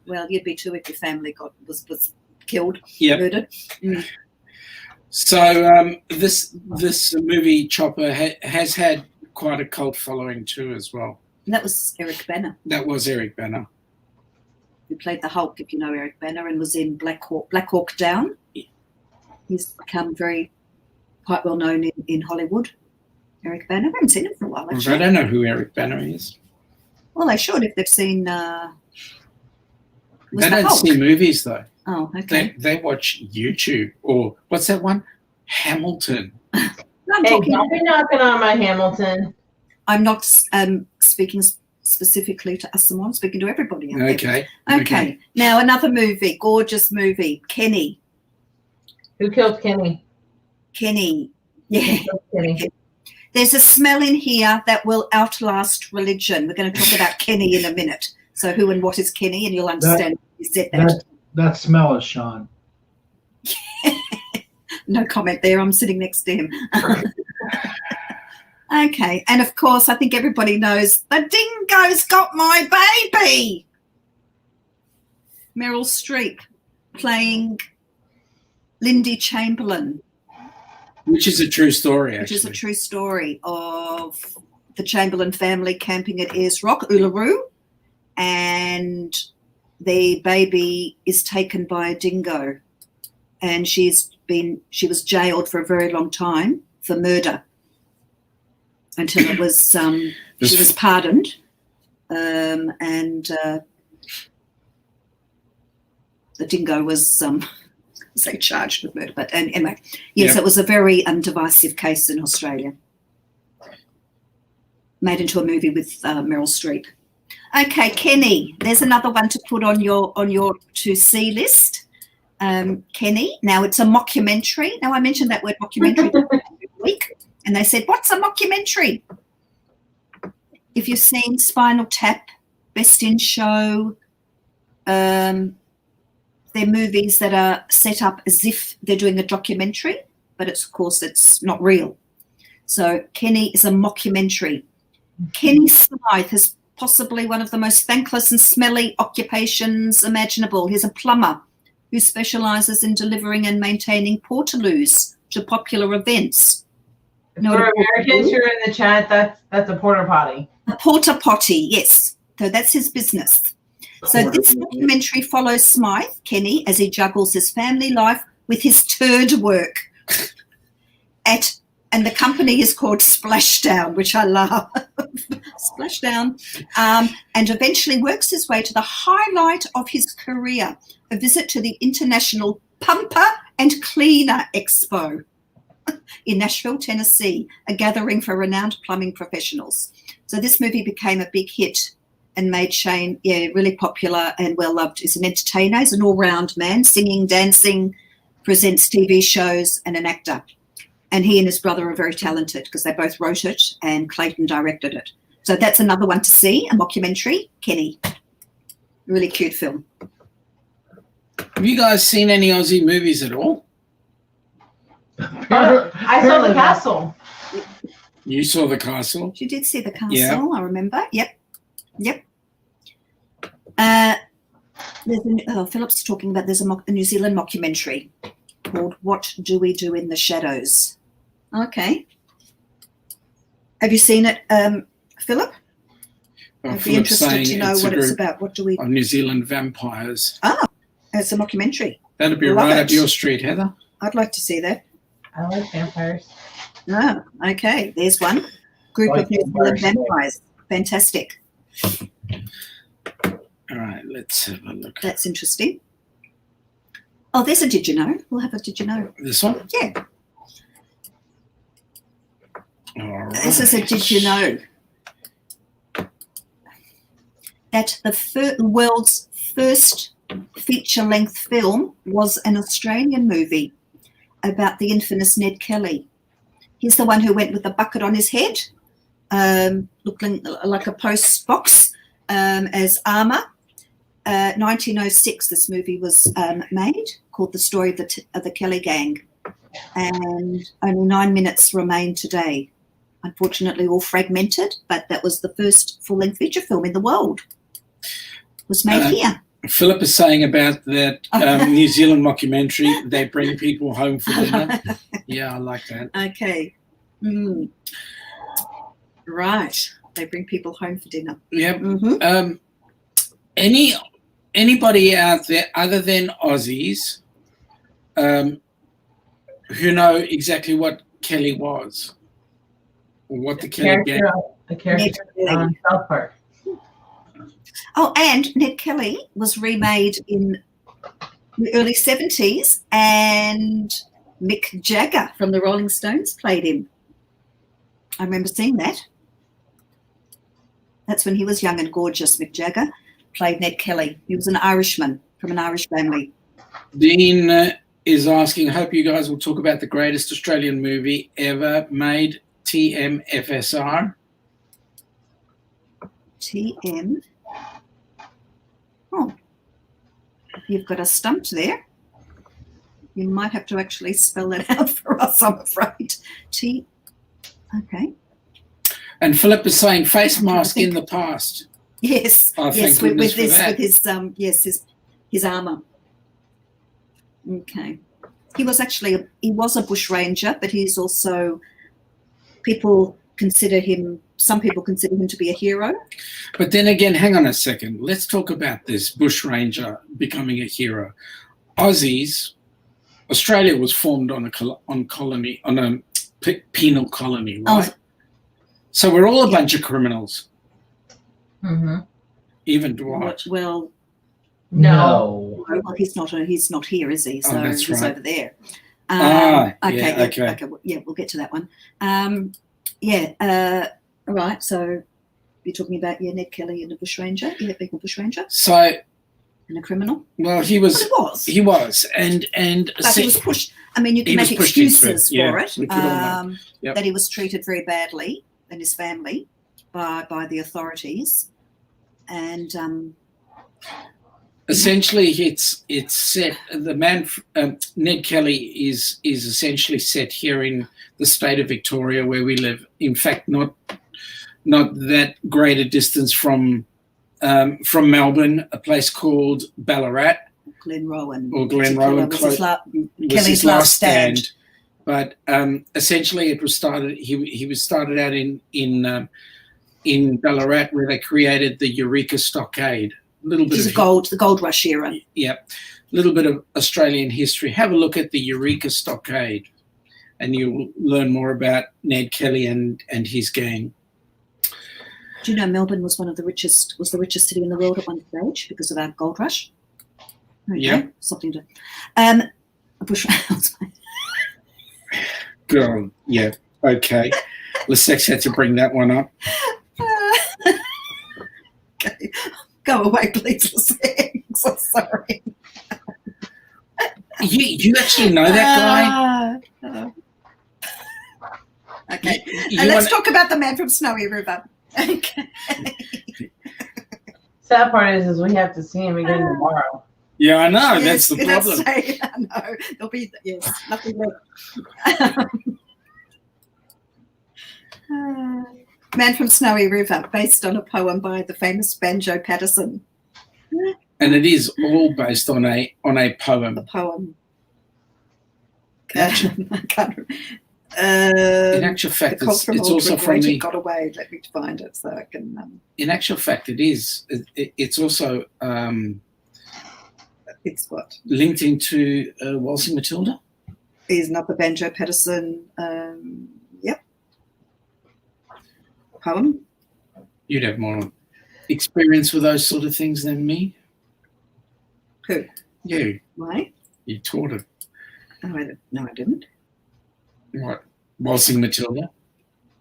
Well, you'd be too if your family was killed, murdered. Mm. So this movie Chopper has had quite a cult following too, as well. And that was Eric Banner. That was Eric Banner. Who played the Hulk, if you know Eric Banner, and was in Black Hawk Down. He's become quite well known in Hollywood. Eric Banner. I haven't seen him for a while, actually. I don't know who Eric Banner is. Well, they should if they've seen. They don't see movies though. Oh, okay. They watch YouTube or what's that one? Hamilton. Don't be knocking on my Hamilton. I'm not speaking specifically to us. I'm speaking to everybody out there. Okay. Now another movie, gorgeous movie, Kenny. Who killed Kenny? Kenny. Yeah. Kenny. There's a smell in here that will outlast religion. We're going to talk about Kenny in a minute. So who and what is Kenny, and you'll understand you said that. That smell is Sean. No comment there. I'm sitting next to him. Okay, and of course, I think everybody knows the dingo's got my baby. Meryl Streep playing Lindy Chamberlain. Which is a true story, actually. Which is a true story of the Chamberlain family camping at Ayers Rock, Uluru, and the baby is taken by a dingo, and she was jailed for a very long time for murder until it was she was pardoned, and the dingo was charged with murder. But anyway, yes, It was a very divisive case in Australia. Made into a movie with Meryl Streep. Okay, Kenny, there's another one to put on your to see list. Kenny, now it's a mockumentary. Now I mentioned that word mockumentary this week, and they said, "What's a mockumentary?" If you've seen Spinal Tap, Best in Show, they're movies that are set up as if they're doing a documentary, but of course it's not real. So Kenny is a mockumentary. Kenny Smythe is possibly one of the most thankless and smelly occupations imaginable. He's a plumber who specialises in delivering and maintaining portaloos to popular events. For Americans who are in the chat, that's a porta potty. A porta potty, yes. So that's his business. So this documentary follows Smythe, Kenny, as he juggles his family life with his turd work. And the company is called Splashdown, which I love. Splashdown. And eventually works his way to the highlight of his career, a visit to the International Pumper and Cleaner Expo in Nashville, Tennessee, a gathering for renowned plumbing professionals. So this movie became a big hit and made Shane really popular and well-loved. He's an entertainer. He's an all-round man, singing, dancing, presents TV shows, and an actor. And he and his brother are very talented because they both wrote it and Clayton directed it. So that's another one to see, a mockumentary, Kenny. Really cute film. Have you guys seen any Aussie movies at all? I saw The Castle. You saw The Castle? She did see The Castle, yeah. I remember. Yep. Philip's talking about there's a New Zealand mockumentary called What Do We Do in the Shadows? Okay. Have you seen it, Philip? I'd be interested to know what it's about. What do we... Of New Zealand vampires. Oh, it's a mockumentary. That'd be right up your street, Heather. I'd like to see that. I like vampires. Oh, okay. There's one. Group of New Zealand vampires. Fantastic. All right, let's have a look. That's interesting. Oh, there's a Did You Know? We'll have a Did You Know. This one? Yeah. All right. This is a Did You Know? That the world's first feature-length film was an Australian movie about the infamous Ned Kelly. He's the one who went with the bucket on his head, looking like a post box as armour. 1906, this movie was made, called The Story of the Kelly Gang, and only 9 minutes remain today. Unfortunately, all fragmented, but that was the first full-length feature film in the world. It was made here. Philip is saying about that New Zealand mockumentary, they bring people home for dinner. Yeah, I like that. Okay. Right. They bring people home for dinner. Yep. Mm-hmm. Anybody out there other than Aussies who know exactly what Kelly was? Or what the Kelly gang? The character on South Park. Oh, and Ned Kelly was remade in the early 70s, and Mick Jagger from the Rolling Stones played him. I remember seeing that. That's when he was young and gorgeous. Mick Jagger played Ned Kelly. He was an Irishman from an Irish family. Dean is asking, hope you guys will talk about the greatest Australian movie ever made, TMFSR. TM. Oh, you've got us stumped there. You might have to actually spell that out for us, I'm afraid. Okay. And Philip is saying face mask in the past. Yes, Oh, yes, thank with goodness for this, that. with his armour. Okay, he was a bushranger, but he's also some people consider him to be a hero. But then again, hang on a second. Let's talk about this bushranger becoming a hero. Australia was formed on a penal colony, right? So we're all a bunch of criminals. Mm-hmm. Even Dwight. Well, No. well, he's not here, is he? So that's he's right. over there. Okay. We'll get to that one. All right. So you're talking about Ned Kelly and a bushranger, being a bushranger, So, and a criminal. well, he was. Well, He was, and but he was pushed. I mean, you can make excuses for it. We could all know. Yep. That he was treated very badly, and his family, by the authorities, and essentially, it's set. The man, Ned Kelly, is essentially set here in the state of Victoria, where we live. In fact, not that great a distance from Melbourne, a place called Ballarat. Glenrowan. Kelly's last stand. But essentially, it was started. He was started out in Ballarat, where they created the Eureka Stockade. A little bit of the gold rush era. Yeah, a little bit of Australian history. Have a look at the Eureka Stockade, and you'll learn more about Ned Kelly and his gang. Do you know Melbourne was the richest city in the world at one stage because of our gold rush? Okay, yeah, something to. A bush. Girl, yeah, okay. Lessex had to bring that one up. Okay. Go away, please, Lessex. So sorry. You actually know that guy? Okay. Let's talk about the man from Snowy River. Okay. Sad part is we have to see him again tomorrow. Yeah, I know. Yes, that's the problem. I know. There'll be nothing left. Man from Snowy River, based on a poem by the famous Banjo Patterson. And it is all based on a poem. A poem. I can't. In actual fact, it's also from the. Got away. Let me find it so I can. In actual fact, it is. It's also. It's what linked into Waltzing Matilda. Is not the Banjo Patterson. Yep. Poem. You'd have more experience with those sort of things than me. Who? You. Why? You taught it. Oh, I didn't. What? Waltzing Matilda?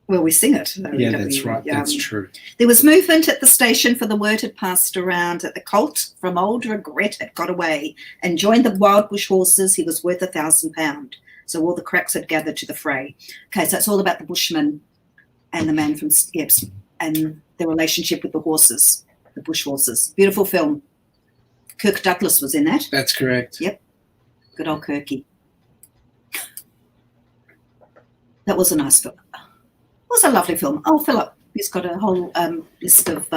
Well, we sing it. Yeah, that's right. That's true. There was movement at the station, for the word had passed around that the colt from old regret had got away and joined the wild bush horses. He was worth £1,000. So all the cracks had gathered to the fray. Okay, so it's all about the bushman and the man from and their relationship with the horses, the bush horses. Beautiful film. Kirk Douglas was in that. That's correct. Yep. Good old Kirky. That was a nice film. It was a lovely film. Oh, Philip, he's got a whole list of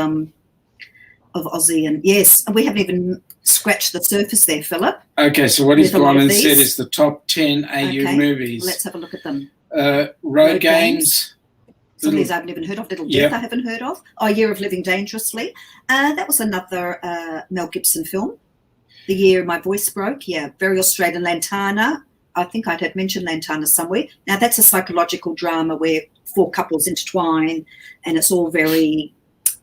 Aussie and yes, we haven't even scratched the surface there, Philip. Okay, so what he's gone and said is the top 10 AU movies. Let's have a look at them. Road Games. Some of these I haven't even heard of. Little Death I haven't heard of. Oh, Year of Living Dangerously. That was another Mel Gibson film. The Year My Voice Broke. Yeah, very Australian. Lantana. I think I had mentioned Lantana somewhere. Now, that's a psychological drama where 4 couples intertwine and it's all very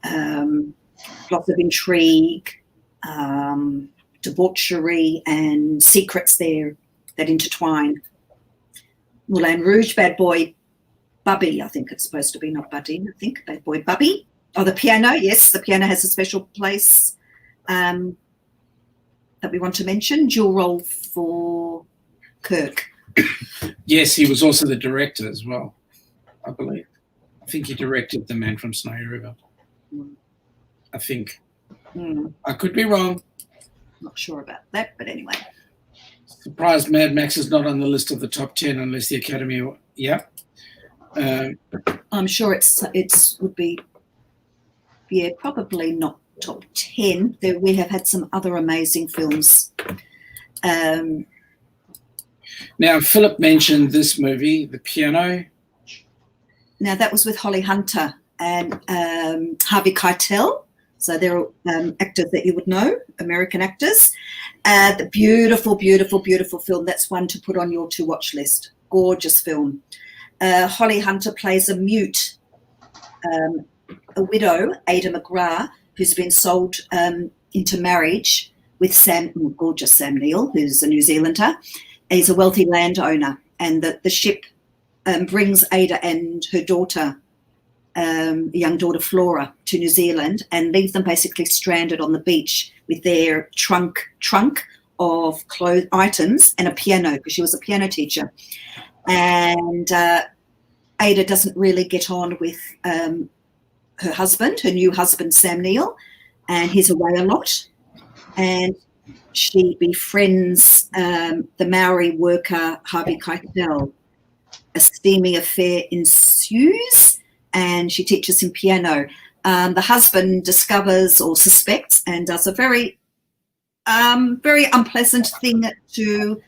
lots of intrigue, debauchery and secrets there that intertwine. Moulin Rouge, Bad Boy Bubby, I think it's supposed to be, not Buddy, I think. Bad Boy Bubby. Oh, the piano, yes, the piano has a special place that we want to mention. Dual role for Kirk. Yes, he was also the director as well, I believe. I think he directed The Man from Snowy River. I think. I could be wrong. Not sure about that, but anyway. Surprised Mad Max is not on the list of the top 10 unless the Academy. Yeah. I'm sure it's would be, yeah, probably not top 10. We have had some other amazing films. Now, Philip mentioned this movie, The Piano. Now, that was with Holly Hunter and Harvey Keitel. So they're actors that you would know, American actors. The beautiful, beautiful, beautiful film. That's one to put on your to-watch list. Gorgeous film. Holly Hunter plays a mute, a widow, Ada McGrath, who's been sold into marriage with gorgeous Sam Neill, who's a New Zealander. He's a wealthy landowner, and the ship brings Ada and her daughter, young daughter Flora, to New Zealand and leaves them basically stranded on the beach with their trunk of clothes items and a piano, because she was a piano teacher. And Ada doesn't really get on with her husband, her new husband, Sam Neill, and he's away a lot. And she befriends the Maori worker, Harvey Keitel. A steamy affair ensues, and she teaches him piano. The husband discovers or suspects and does a very unpleasant thing to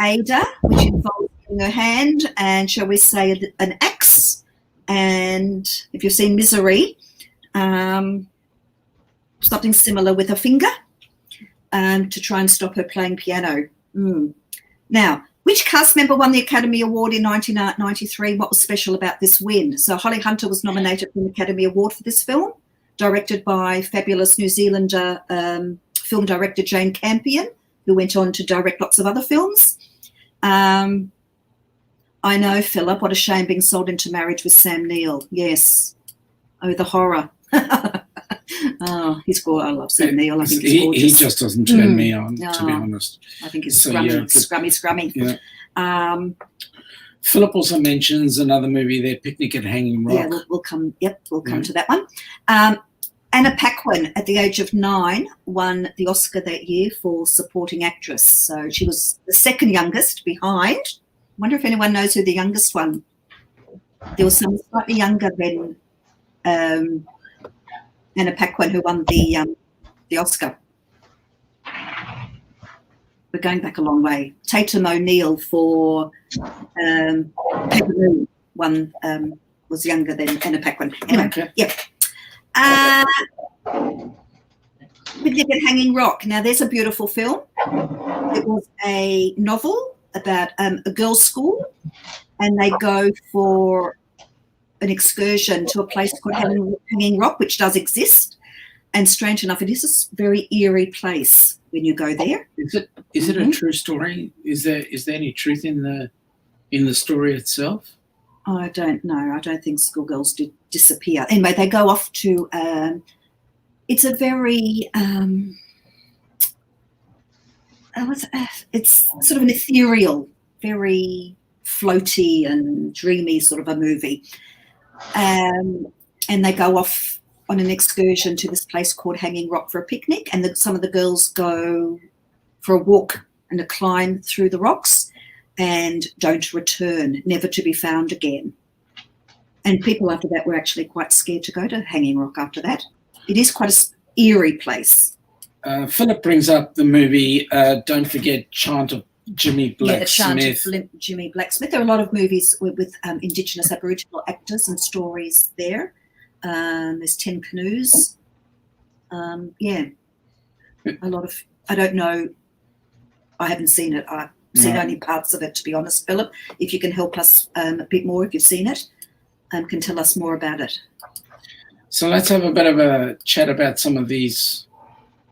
Ada, which involves in her hand and, shall we say, an axe. And if you've seen Misery, something similar with a finger to try and stop her playing piano. Now, which cast member won the Academy Award in 1993? What was special about this win? So Holly Hunter was nominated for an Academy Award for this film, directed by fabulous New Zealander film director Jane Campion, who went on to direct lots of other films. I know, Philip, what a shame being sold into marriage with Sam Neill. Yes. Oh, the horror. Oh, he's gorgeous. I love Sam Neill. I think he's gorgeous. He just doesn't turn me on, to be honest. I think he's scrummy. Yeah. Philip also mentions another movie there, Picnic at Hanging Rock. Yeah, we'll come to that one. Anna Paquin, at the age of 9, won the Oscar that year for supporting actress. So she was the second youngest behind. I wonder if anyone knows who the youngest one. There was someone slightly younger than Anna Paquin who won the Oscar. We're going back a long way. Tatum O'Neill for Paper Moon was younger than Anna Paquin. Anyway, yeah. Picnic at Hanging Rock. Now, there's a beautiful film. It was a novel about a girls' school, and they go for an excursion to a place called Hanging Rock, which does exist. And strange enough, it is a very eerie place when you go there. Is it a true story? Is there any truth in the story itself? I don't know. I don't think schoolgirls did disappear. Anyway, they go off to. It's a very. It's sort of an ethereal, very floaty and dreamy sort of a movie, and they go off on an excursion to this place called Hanging Rock for a picnic, and some of the girls go for a walk and a climb through the rocks and don't return, never to be found again. And people after that were actually quite scared to go to Hanging Rock after that. It is quite an eerie place. Philip brings up the movie Don't Forget Chant of Jimmy Blacksmith. Yeah, the Chant of Jimmy Blacksmith. There are a lot of movies with Indigenous Aboriginal actors and stories there. There's 10 Canoes. A lot of, I don't know, I haven't seen it. I've seen only parts of it, to be honest, Philip. If you can help us a bit more, if you've seen it, can tell us more about it. So let's have a bit of a chat about some of these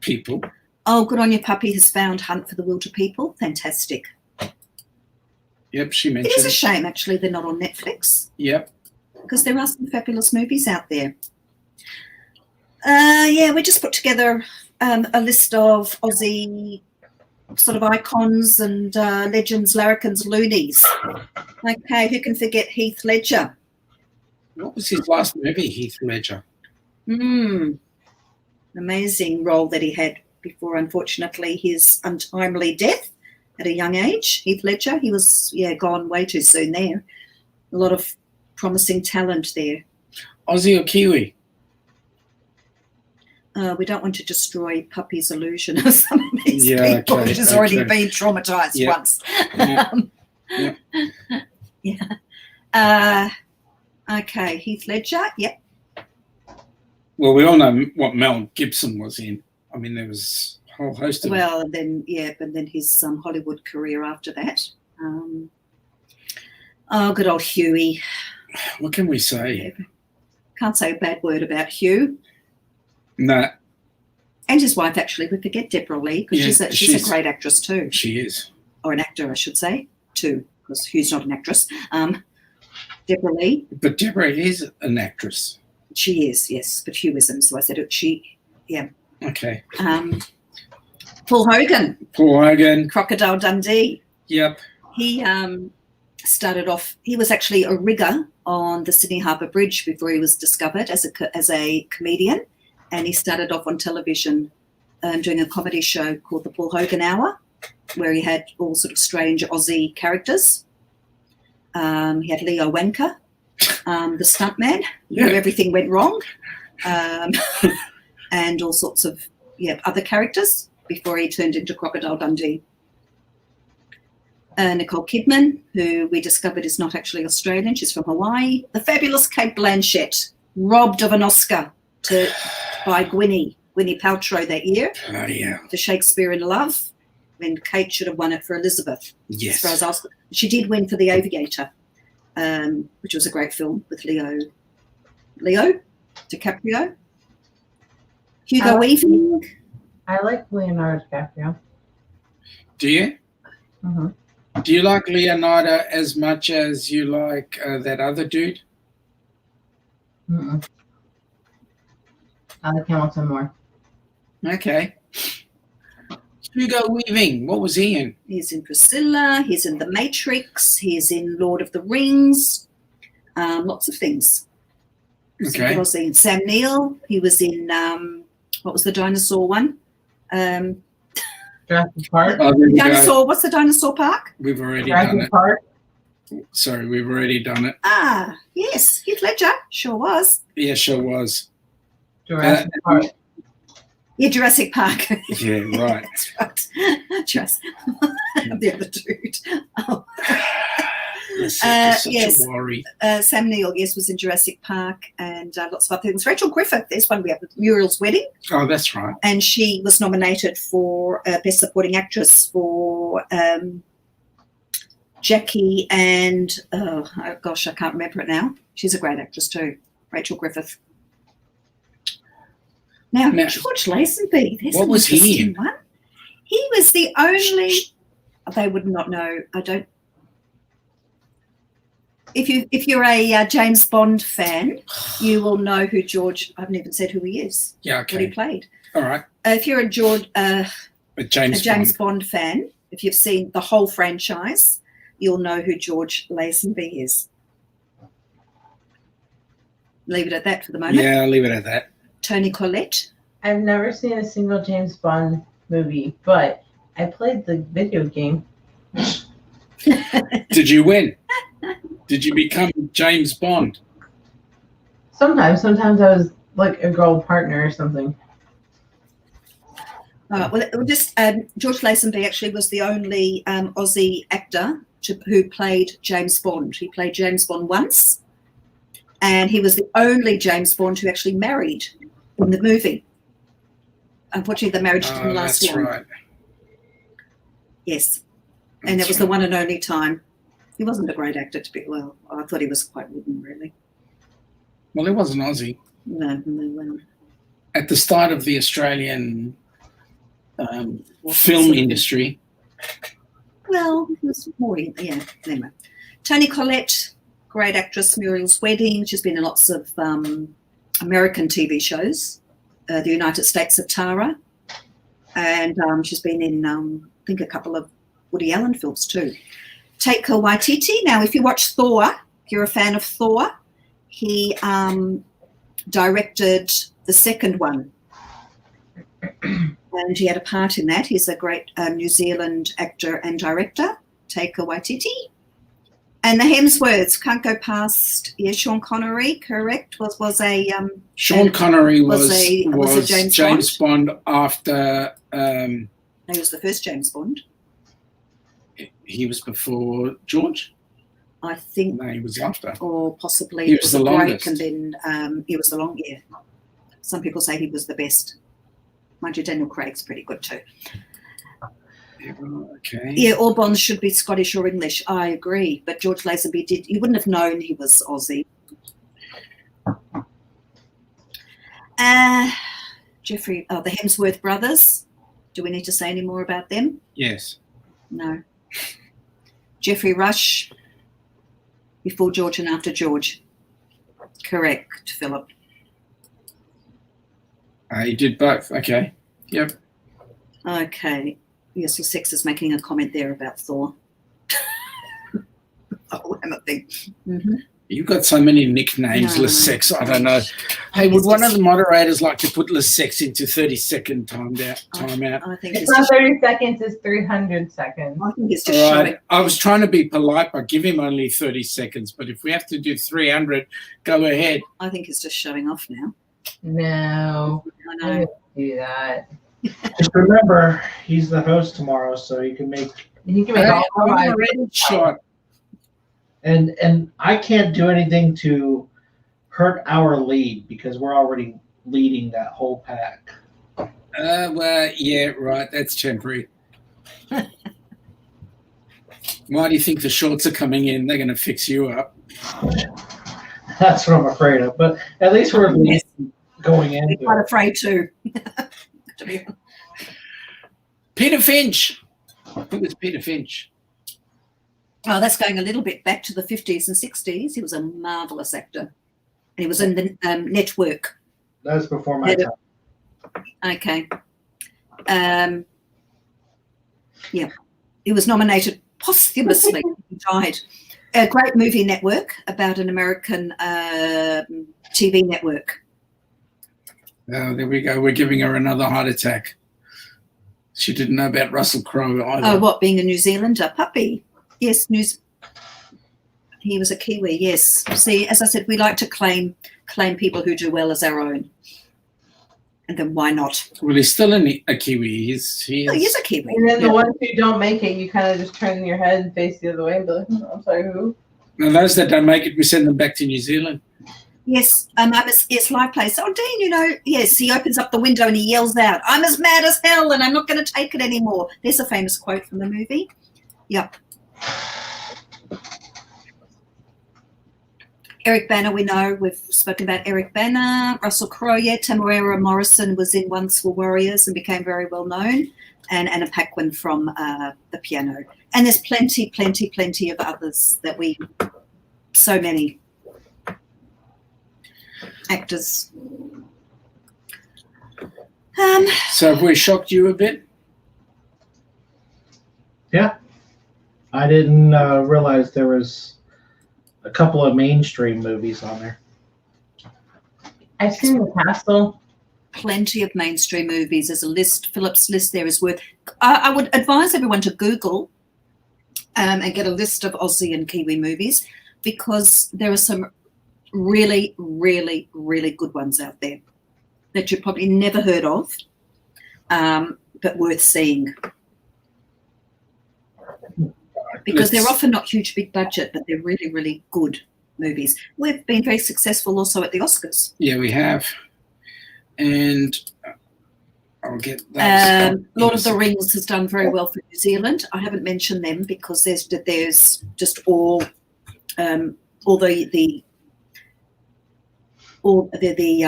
people. Oh, Good on Your Puppy has found Hunt for the Wilder People. Fantastic. Yep, she mentioned. It is a shame, actually, they're not on Netflix. Yep. Because there are some fabulous movies out there. We just put together a list of Aussie sort of icons and legends, larrikins, loonies. Okay, who can forget Heath Ledger? What was his last movie, Heath Ledger? Amazing role that he had before, unfortunately, his untimely death at a young age. Heath Ledger, he was gone way too soon there. A lot of promising talent there. Aussie or Kiwi? We don't want to destroy Puppy's illusion of some of these Yeah, people, okay, which has already okay. been traumatized Yeah. once. Yeah. Yeah. Okay, Heath Ledger. Yep. Well, we all know what Mel Gibson was in. I mean, there was a whole host of. Well, and then but then his Hollywood career after that. Oh, good old Huey. What can we say? Can't say a bad word about Hugh. No, And his wife, actually. We forget Deborah Lee, because Yeah, she's a great actress too. she is. Or an actor, I should say, too, because Hugh's not an actress. Deborah Lee. But Deborah is an actress. She is, yes, but Hugh isn't. So I said it. Okay. Paul Hogan, Paul Hogan. Crocodile Dundee. Yep. He started off. He was actually a rigger on the Sydney Harbour Bridge before he was discovered as a comedian, and he started off on television doing a comedy show called The Paul Hogan Hour, where he had all sort of strange Aussie characters. He had Leo Wanker, the stuntman, where everything went wrong, and all sorts of other characters before he turned into Crocodile Dundee. Nicole Kidman, who we discovered is not actually Australian, she's from Hawaii. The fabulous Kate Blanchett, robbed of an Oscar by Gwyneth Paltrow that year Oh, yeah. for Shakespeare in Love, when Kate should have won it for Elizabeth. Yes. As far as I was, she did win for The Aviator, which was a great film with Leo DiCaprio, Hugo Weaving. I like Leonardo DiCaprio. Do you? Mm-hmm. Do you like Leonardo as much as you like that other dude? Mm-mm. I like Hamilton more. Okay. Hugo Weaving, what was he in? He's in Priscilla. He's in The Matrix. He's in Lord of the Rings. Lots of things. So Okay. what was he in? Sam Neill. He was in what was the dinosaur one? Jurassic Park. Oh, there we go. Dinosaur. What's the dinosaur park? We've already done Jurassic it. Park. Sorry, we've already done it. Ah, yes, Heath Ledger. Sure was. Yeah, sure was. Jurassic Park. Yeah, Jurassic Park. Yeah, right. That's right. Jurassic. The other dude. Oh. Listen, it's such yes. a worry. Sam Neill, yes, was in Jurassic Park and lots of other things. Rachel Griffith, there's one we have with Muriel's Wedding, Oh, that's right. and she was nominated for Best Supporting Actress for Jackie and, oh gosh, I can't remember it now. She's a great actress too, Rachel Griffith. Now George Lazenby, there's what an was he interesting in? one. He was the only, they would not know, I don't. If you're a James Bond fan, you will know who George. I haven't even said who he is. Yeah, What he okay. played. All right. If you're a James Bond. Bond fan, if you've seen the whole franchise, you'll know who George Lazenby is. Leave it at that for the moment. Yeah, I'll leave it at that. Toni Collette. I've never seen a single James Bond movie, but I played the video game. Did you win? Did you become James Bond? Sometimes I was like a girl partner or something. George Lazenby actually was the only Aussie actor who played James Bond. He played James Bond once, and he was the only James Bond who actually married in the movie. Unfortunately, the marriage didn't last That's long. right. Yes, and it was the one and only time. He wasn't a great actor to be, well, I thought he was quite wooden, really. Well, he wasn't Aussie. No, well. At the start of the Australian film industry. Well, it was more, yeah, anyway. Toni Collette, great actress, Muriel's Wedding. She's been in lots of American TV shows, The United States of Tara. And she's been in, I think, a couple of Woody Allen films too. Taika Waititi. Now, if you watch Thor, if you're a fan of Thor, he directed the second one. And he had a part in that. He's a great New Zealand actor and director, Taika Waititi. And the Hemsworths can't go past. Yeah, Sean Connery, correct? Was a Sean Connery was a James Bond after. He was the first James Bond. He was before George. I think. No, he was after. Or possibly he was the longest. And then he was the long. Yeah. Some people say he was the best. Mind you, Daniel Craig's pretty good too. Yeah, okay. Yeah, all Bonds should be Scottish or English. I agree, but George Lazenby did. You wouldn't have known he was Aussie. Jeffrey, the Hemsworth brothers. Do we need to say any more about them? Yes. No. Jeffrey Rush, before George and after George. Correct, Philip. He did both. Okay. Yep. Okay. Yes, well, Sex is making a comment there about Thor. Oh, I'm a thing. Mm-hmm. You've got so many nicknames, No. Sex. I don't know. Hey, would one of the moderators like to put Sex into 30-second time out? I think It's not 30 seconds, it's 300 seconds. I think it's just All showing. right. I was trying to be polite, but give him only 30 seconds. But if we have to do 300, go ahead. I think it's just showing off now. No, I I know. don't do that. Just remember, he's the host tomorrow, so you can make. You can make Hey, all I'm my already shot. And I can't do anything to hurt our lead because we're already leading that whole pack. Well, yeah, right. That's temporary. Why do you think the shorts are coming in? They're going to fix you up. That's what I'm afraid of. But at least we're leading going I'm into quite it. afraid too. To be honest. Peter Finch. Who was Peter Finch? Oh, that's going a little bit back to the 50s and 60s. He was a marvellous actor. And he was in the Network. That was before my time. Okay. Yeah. He was nominated posthumously. He died. A great movie network about an American TV network. Oh, there we go. We're giving her another heart attack. She didn't know about Russell Crowe either. Oh, what, being a New Zealander? Puppy. Yes, he was a Kiwi, yes. See, as I said, we like to claim people who do well as our own. And then why not? Well, he's still a Kiwi. He He's a Kiwi. And then the ones who don't make it, you kind of just turn your head and face the other way and be like, I'm sorry, who? Now, those that don't make it, we send them back to New Zealand. Yes, yes, live place. Oh, Dean, yes, he opens up the window and he yells out, I'm as mad as hell and I'm not going to take it anymore. There's a famous quote from the movie. Yep. Eric Bana, we know. We've spoken about Eric Bana. Russell Crowe, yeah. Tamuera Morrison was in Once Were Warriors and became very well known. And Anna Paquin from The Piano. And there's plenty of others that so many actors. So have we shocked you a bit? Yeah. I didn't realize there was a couple of mainstream movies on there. I've seen The Castle. Plenty of mainstream movies. There's a list. Philip's list there is worth. I would advise everyone to Google and get a list of Aussie and Kiwi movies because there are some really, really, really good ones out there that you've probably never heard of, but worth seeing. Because they're often not huge, big budget, but they're really, really good movies. We've been very successful also at the Oscars. Yeah, we have. And I'll get those. Lord of the Rings has done very well for New Zealand. I haven't mentioned them because there's just all the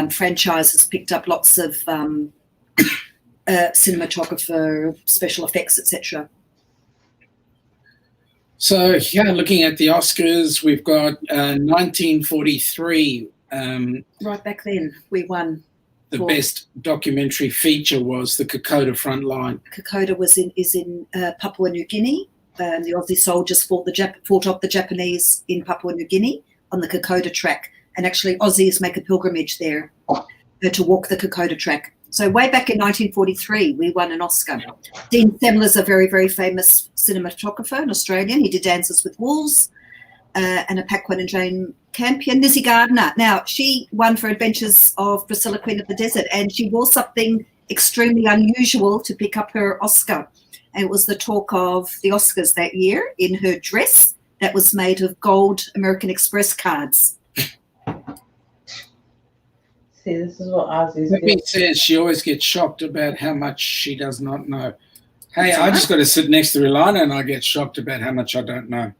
franchise has picked up lots of cinematographer, special effects, etc. So, yeah, looking at the Oscars, we've got 1943. Right back then, we won. The best documentary feature was the Kokoda Frontline. Kokoda is in Papua New Guinea. The Aussie soldiers fought off the Japanese in Papua New Guinea on the Kokoda track. And actually, Aussies make a pilgrimage there to walk the Kokoda track. So way back in 1943, we won an Oscar. Dean Semler's a very, very famous cinematographer, an Australian. He did Dances with Wolves. and a Paquin and Jane Campion. Lizzie Gardner. Now, she won for Adventures of Priscilla, Queen of the Desert, and she wore something extremely unusual to pick up her Oscar. And it was the talk of the Oscars that year in her dress that was made of gold American Express cards. See, this is what Aussies Debbie do. says she always gets shocked about how much she does not know. Hey, I just got to sit next to Ilana and I get shocked about how much I don't know.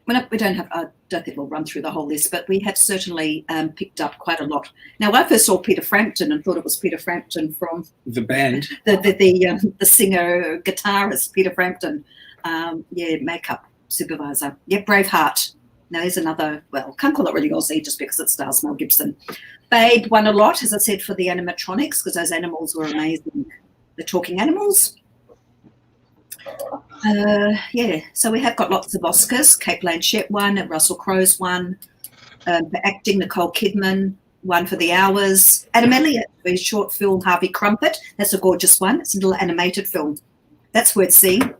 We don't have, I don't think we'll run through the whole list, but we have certainly picked up quite a lot. Now, I first saw Peter Frampton and thought it was Peter Frampton from The band. the singer, guitarist, Peter Frampton. Makeup supervisor. Braveheart. Now, there's another, well, can't call it really Aussie just because it stars Mel Gibson. Babe won a lot, as I said, for the animatronics because those animals were amazing. The talking animals. So we have got lots of Oscars. Kate Blanchett won, and Russell Crowe's won. For acting, Nicole Kidman won for The Hours. Adam Elliott for his short film Harvey Crumpet. That's a gorgeous one. It's a little animated film. That's worth seeing.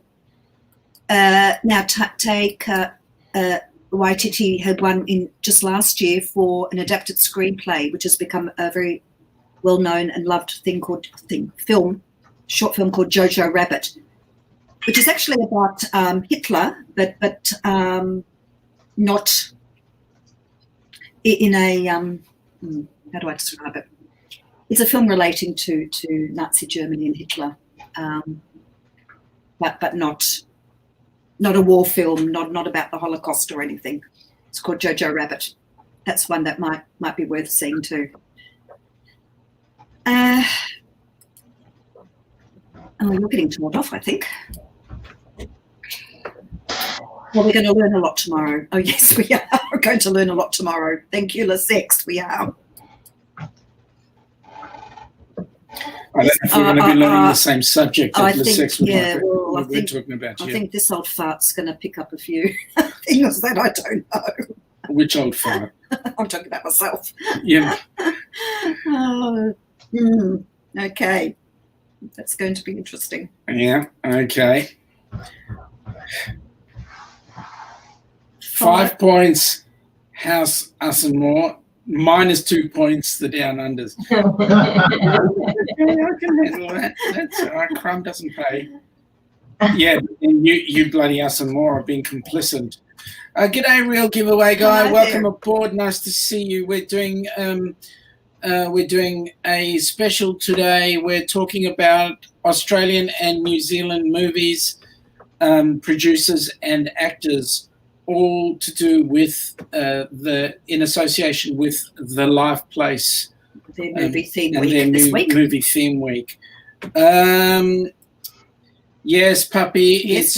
Now take Waititi had won in just last year for an adapted screenplay, which has become a very well-known and loved short film called Jojo Rabbit, which is actually about Hitler, but not in a how do I describe it? It's a film relating to Nazi Germany and Hitler, but not a war film, not about the Holocaust or anything. It's called Jojo Rabbit. That's one that might be worth seeing too. You're getting told off, I think. Well, we're going to learn a lot tomorrow. Oh, yes, we are. We're going to learn a lot tomorrow. Thank you, Lesex. We are. I don't know if we're going to be learning the same subject that Lesex we're talking about here. I think this old fart's going to pick up a few things that I don't know. Which old fart? I'm talking about myself. Yeah. Okay. That's going to be interesting. Yeah, okay. 5 points, House, Us and More. -2 points, the Downunders. I can handle that. That's all right. Crumb doesn't pay. Yeah, you bloody Us and More have been complicit. G'day, Real Giveaway Guy. Welcome aboard. Nice to see you. We're doing a special today. We're talking about Australian and New Zealand movies, producers and actors, all to do with in association with the Life Place. Their movie theme week this week. Movie theme week. Yes, puppy. Yes,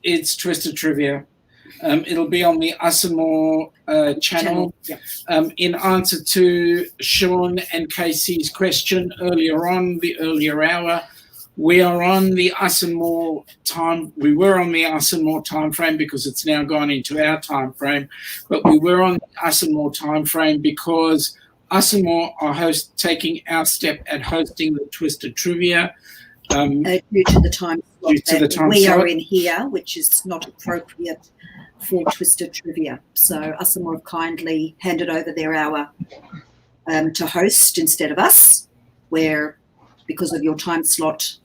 It's Twisted Trivia. It'll be on the Us and More channel. Yep. In answer to Sean and Casey's question earlier on, the earlier hour, we are on the Us and More time. We were on the Us and More time frame because it's now gone into our time frame. But we were on the Us and More time frame because Us and More are taking our step at hosting the Twisted Trivia. Due to the time slot we are in here, which is not appropriate for Twisted Trivia. So Us and More have kindly handed over their hour to host instead of us, where because of your time slot,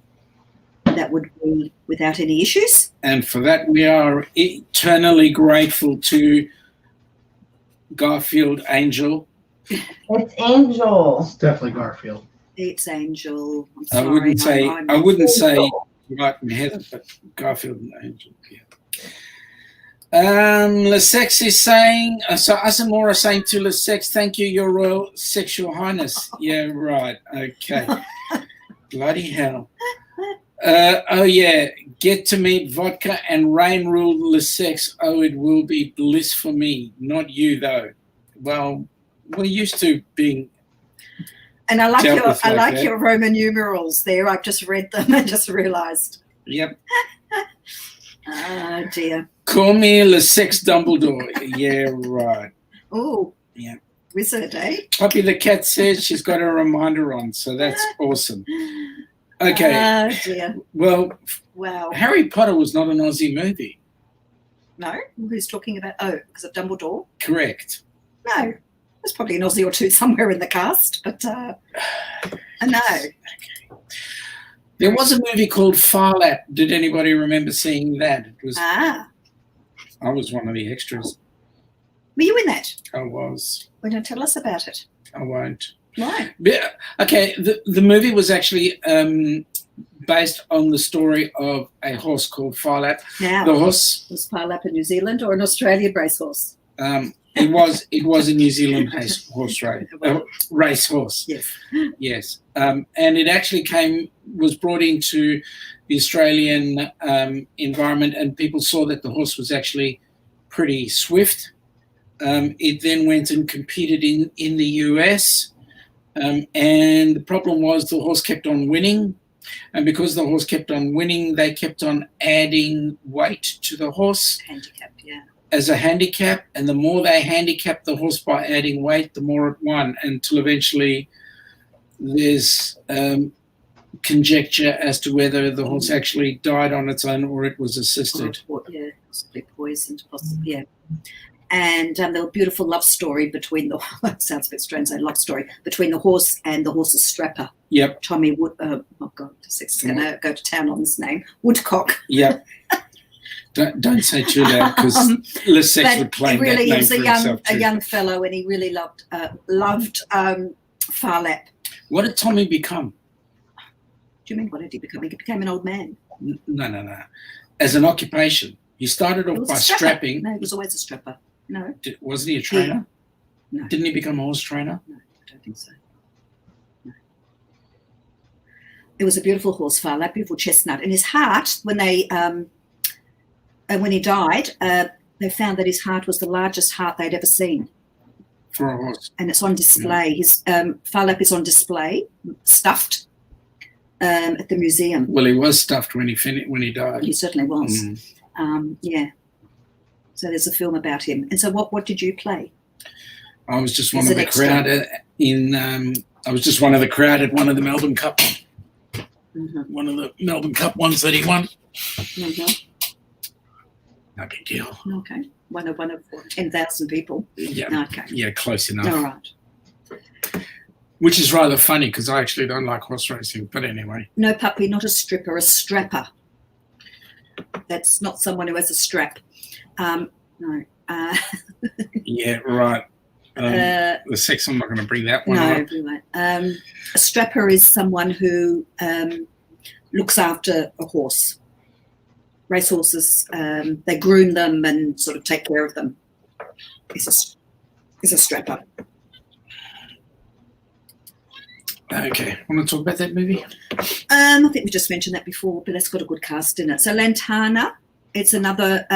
that would be without any issues. And for that, we are eternally grateful to Garfield Angel. It's Angel. It's definitely Garfield. It's Angel. I'm sorry. I wouldn't say right in heaven, but Garfield and Angel. Yeah. Lesex is saying, so Us and More are saying to Lesex, thank you, Your Royal Sexual Highness. Yeah, right. Okay. Bloody hell. Oh, yeah. Get to meet Vodka and Rain Rule Lesex. Oh, it will be bliss for me. Not you, though. Well, we're used to being. And I like your Roman numerals there. I've just read them and just realised. Yep. Oh, dear. Call me Lesex Dumbledore. Yeah, right. Oh. Yeah. Wizard, eh? Puppy the Cat says she's got a reminder on, so that's awesome. Okay. Oh, dear. Well, Wow. Harry Potter was not an Aussie movie. No? Who's talking about? Oh, because of Dumbledore? Correct. No. There's probably an Aussie or two somewhere in the cast, but no. There was a movie called Far Lap. Did anybody remember seeing that? It was. I was one of the extras. Were you in that? I was. Well, don't tell us about it. I won't. Why? Yeah. Okay. The movie was actually based on the story of a horse called Far Lap. Now, the horse was Far Lap in New Zealand or an Australian racehorse? It was a New Zealand racehorse. Yes. Yes. And it actually was brought into the Australian environment, and people saw that the horse was actually pretty swift. It then went and competed in the US, and the problem was the horse kept on winning. And because the horse kept on winning, they kept on adding weight to the horse. Handicap, yeah. As a handicap, and the more they handicapped the horse by adding weight, the more it won, until eventually there's conjecture as to whether the horse actually died on its own or it was assisted. Yeah, possibly poisoned, possibly, yeah. And there was a beautiful love story between it sounds a bit strange, a love story, between the horse and the horse's strapper. Yep. Tommy Wood, oh God, it's going to go to town on this name, Woodcock. Yep. Don't say too loud, because Lissex would claim really, that name he was for himself a too. young fellow, and he really loved Far Lap. What did Tommy become? Do you mean what did he become? He became an old man. No. As an occupation, he started off by strapping. No, he was always a strapper. No. Wasn't he a trainer? No. Didn't he become a horse trainer? No, I don't think so. No. It was a beautiful horse, Far Lap, beautiful chestnut. And his heart, when he died, they found that his heart was the largest heart they'd ever seen. For a horse. And it's on display. Yeah. His Far Lap is on display, stuffed, at the museum. Well, he was stuffed when he died. He certainly was. Yeah. So there's a film about him. And so what did you play? I was just one of the crowd I was just one of the crowd at one of the Melbourne Cup. Mm-hmm. One of the Melbourne Cup ones that he won. Mm-hmm. No big deal. Okay. One of 10,000 people. Yeah. Okay. Yeah, close enough. All right. Which is rather funny, because I actually don't like horse racing. But anyway. No, puppy, not a stripper, a strapper. That's not someone who has a strap. No. Yeah, right. The sex, I'm not going to bring that one up. No, a strapper is someone who looks after a horse. Racehorses, they groom them and sort of take care of them. Is a strapper. Okay, want to talk about that movie? I think we just mentioned that before, but that's got a good cast in it. So Lantana, it's another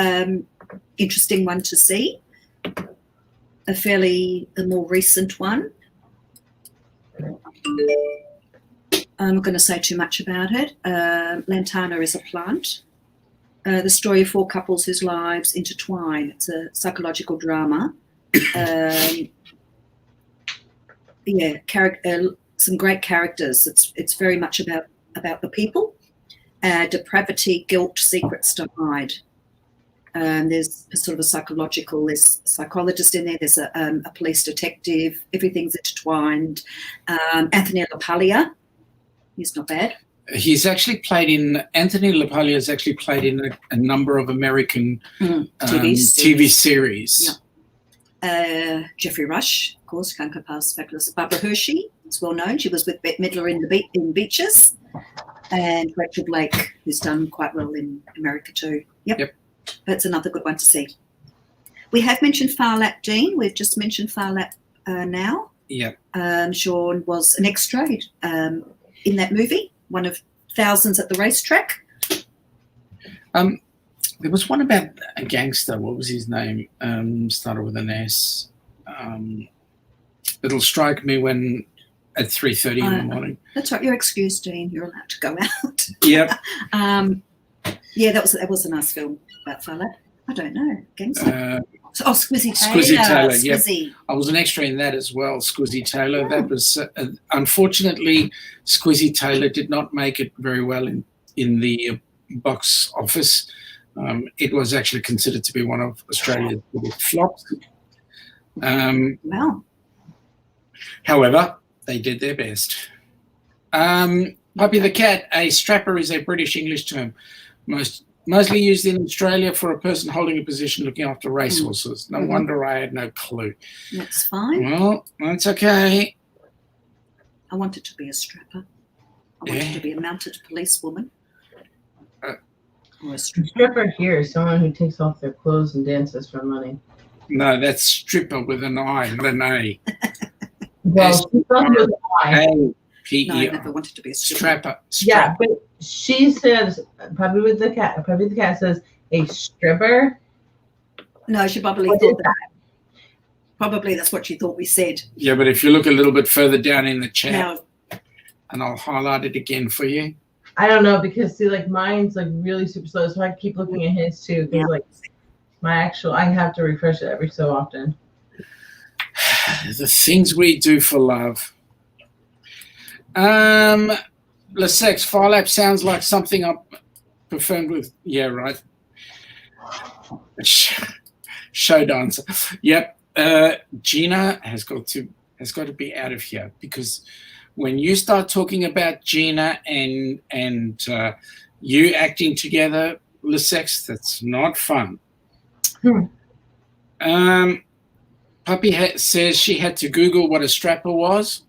interesting one to see. A more recent one. I'm not going to say too much about it. Lantana is a plant. The story of four couples whose lives intertwine. It's a psychological drama. Some great characters. It's very much about the people. Depravity, guilt, secrets to hide. There's sort of there's a psychologist in there. There's a police detective. Everything's intertwined. Anthony LaPaglia. He's not bad. Anthony LaPaglia has actually played in a number of American TV series. Yeah. Jeffrey Rush, of course, can't go past Fabulous. Barbara Hershey, it's well known. She was with Bette Midler in Beaches. And Rachel Blake, who's done quite well in America too. Yep. That's another good one to see. We have mentioned Far Lap, Dean. We've just mentioned Far Lap now. Yep. Sean was an extra in that movie, one of thousands at the racetrack. There was one about a gangster. What was his name? Started with an S. It'll strike me when at 3:30 in the morning. That's right. You're excused, Dean. You're allowed to go out. Yep. Yeah, that was a nice film about Far Lap. I don't know. Gangster. Squizzy Taylor. Squizzy Taylor, yeah. I was an extra in that as well, Squizzy Taylor. Oh. That was, unfortunately, Squizzy Taylor did not make it very well in the box office. It was actually considered to be one of Australia's biggest flops. Wow. However, they did their best. Puppy the cat. A strapper is a British English term, mostly used in Australia for a person holding a position looking after racehorses. No wonder I had no clue. That's fine. Well, that's okay. I wanted to be a strapper. I wanted to be a mounted policewoman. Or a stripper. Stripper here is someone who takes off their clothes and dances for money. No, that's stripper with an I, not an A. Well, she does with an I. No, I A-P-E-R. never wanted to be a stripper. Strapper. Yeah, but she says Puppy the cat says a stripper. No, she probably thought that. Probably that's what she thought we said. Yeah, but if you look a little bit further down in the chat, Now, and I'll highlight it again for you. I don't know because see, like mine's like really super slow, so I keep looking at his too. Because like I have to refresh it every so often. The things we do for love. The sex file app sounds like something I performed with. Yeah, right. Show dancer. Yep. Gina has got to be out of here, because when you start talking about Gina and you acting together, the sex, that's not fun. Puppy says she had to Google what a strapper was.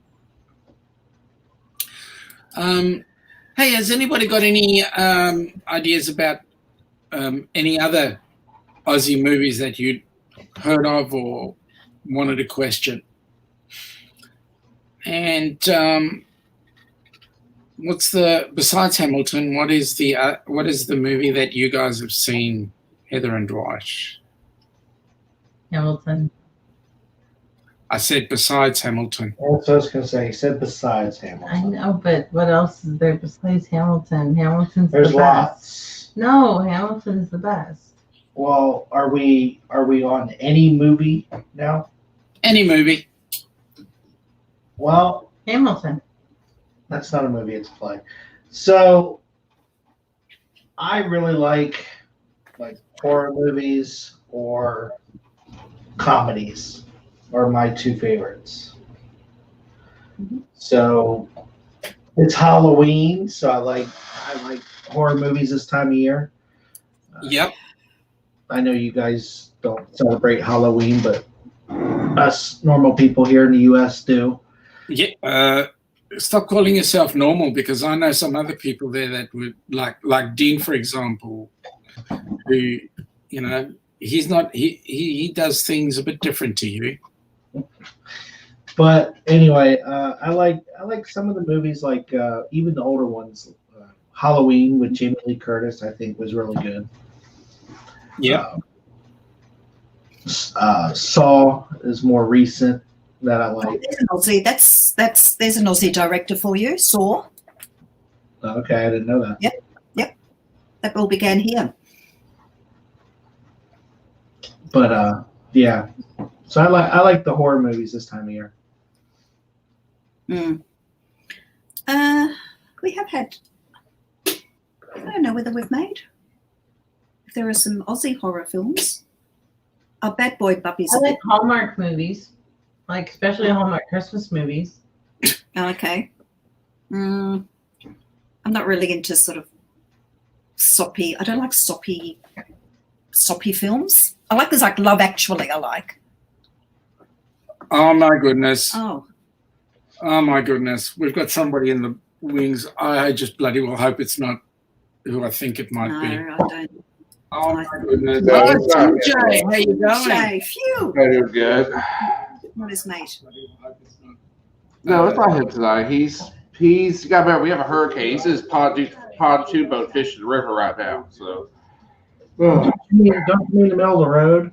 Hey, has anybody got any ideas about any other Aussie movies that you'd heard of or wanted to question? And besides Hamilton, what is the movie that you guys have seen, Heather and Dwight? Hamilton. I said besides Hamilton. That's what I was going to say. He said besides Hamilton. I know, but what else is there besides Hamilton? Hamilton's There's the best. lots. No, Hamilton's the best. Well, are we on any movie now? Any movie. Well, Hamilton. that's not a movie, it's a play. So I really like horror movies or comedies are my two favorites. So it's Halloween, so I like horror movies this time of year. Yep. I know you guys don't celebrate Halloween, but us normal people here in the U.S. do. Yeah. Stop calling yourself normal, because I know some other people there that would like Dean, for example, who, he's not, he does things a bit different to you. But anyway, I like some of the movies, like even the older ones. Halloween with Jamie Lee Curtis, I think, was really good. Yeah. Saw is more recent that I like. there's an Aussie. There's an Aussie director for you. Saw. Okay, I didn't know that. Yep. That all began here. But yeah. So I like the horror movies this time of year. We have had. I don't know whether we've made. If there are some Aussie horror films. Our Bad Boy Bubbies. I like Hallmark movies, like especially Hallmark Christmas movies. Okay. I'm not really into sort of soppy. I don't like soppy films. I like things like Love Actually. I like. Oh my goodness. Oh my goodness. We've got somebody in the wings. I just bloody well hope it's not who I think it might no, be. I don't. Oh my goodness. No, Oh, it's not. TJ, how you going? Shay, phew. Very good. Not his mate. No, it's not him tonight. He's you got to remember, we have a hurricane. He's in his pontoon boat fishing the river right now. So Don't you mean in the middle of the road?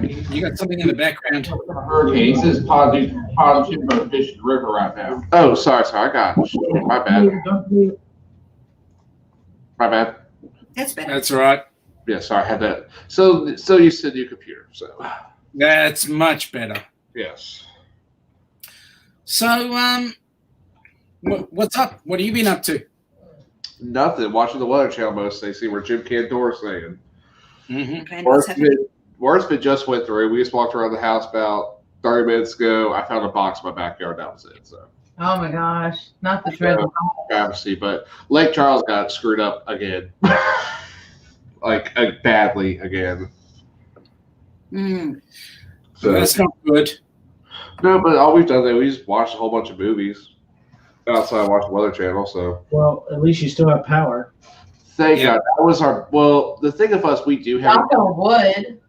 You got something in the background. Hurricane. He's in his pontoon boat fishing the river right now. Oh, sorry. I got my bad. My bad. That's better. That's right. Yeah, sorry, I had that. So you said your computer. So That's much better. yes. So, what's up? What have you been up to? Nothing. Watching the Weather Channel mostly. See where Jim Cantor's saying. Mm-hmm. And what's happening? Worst just went through. We just walked around the house about 30 minutes ago. I found a box in my backyard. That was it. So. Oh my gosh, not the treasure. Travesty, but Lake Charles got screwed up again. Badly again. So that's not good. No, but all we've done, we just watched a whole bunch of movies outside. Watch the Weather Channel. So well, at least you still have power. Thank God. That was our. Well, the thing of us, we do have. Knock on wood.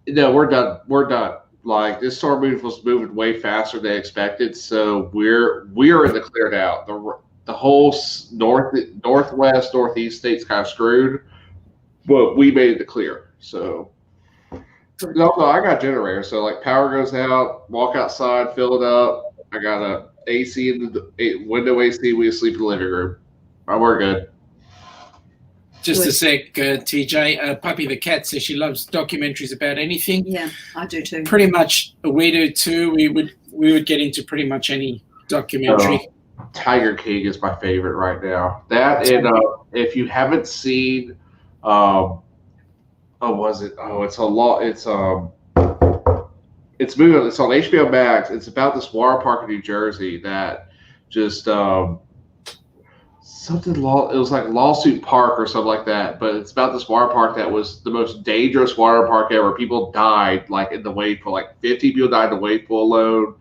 No, we're done. We're done. Like this storm was moving way faster than expected, so we're in the clear now. The whole northwest, northeast states kind of screwed, but we made it to clear. So. No, I got a generator. So like power goes out, walk outside, fill it up. I got a AC in the window AC. We sleep in the living room. We're good. Just a sec, TJ. Puppy the cat says she loves documentaries about anything. Yeah, I do too. Pretty much, we do too. We would get into pretty much any documentary. Tiger King is my favorite right now. That and if you haven't seen, was it? Oh, it's a lot. It's moving. It's on HBO Max. It's about this water park in New Jersey that just something law. It was like Lawsuit Park or something like that. But it's about this water park that was the most dangerous water park ever. People died like in the wave pool. Like 50 people died in the wave pool alone.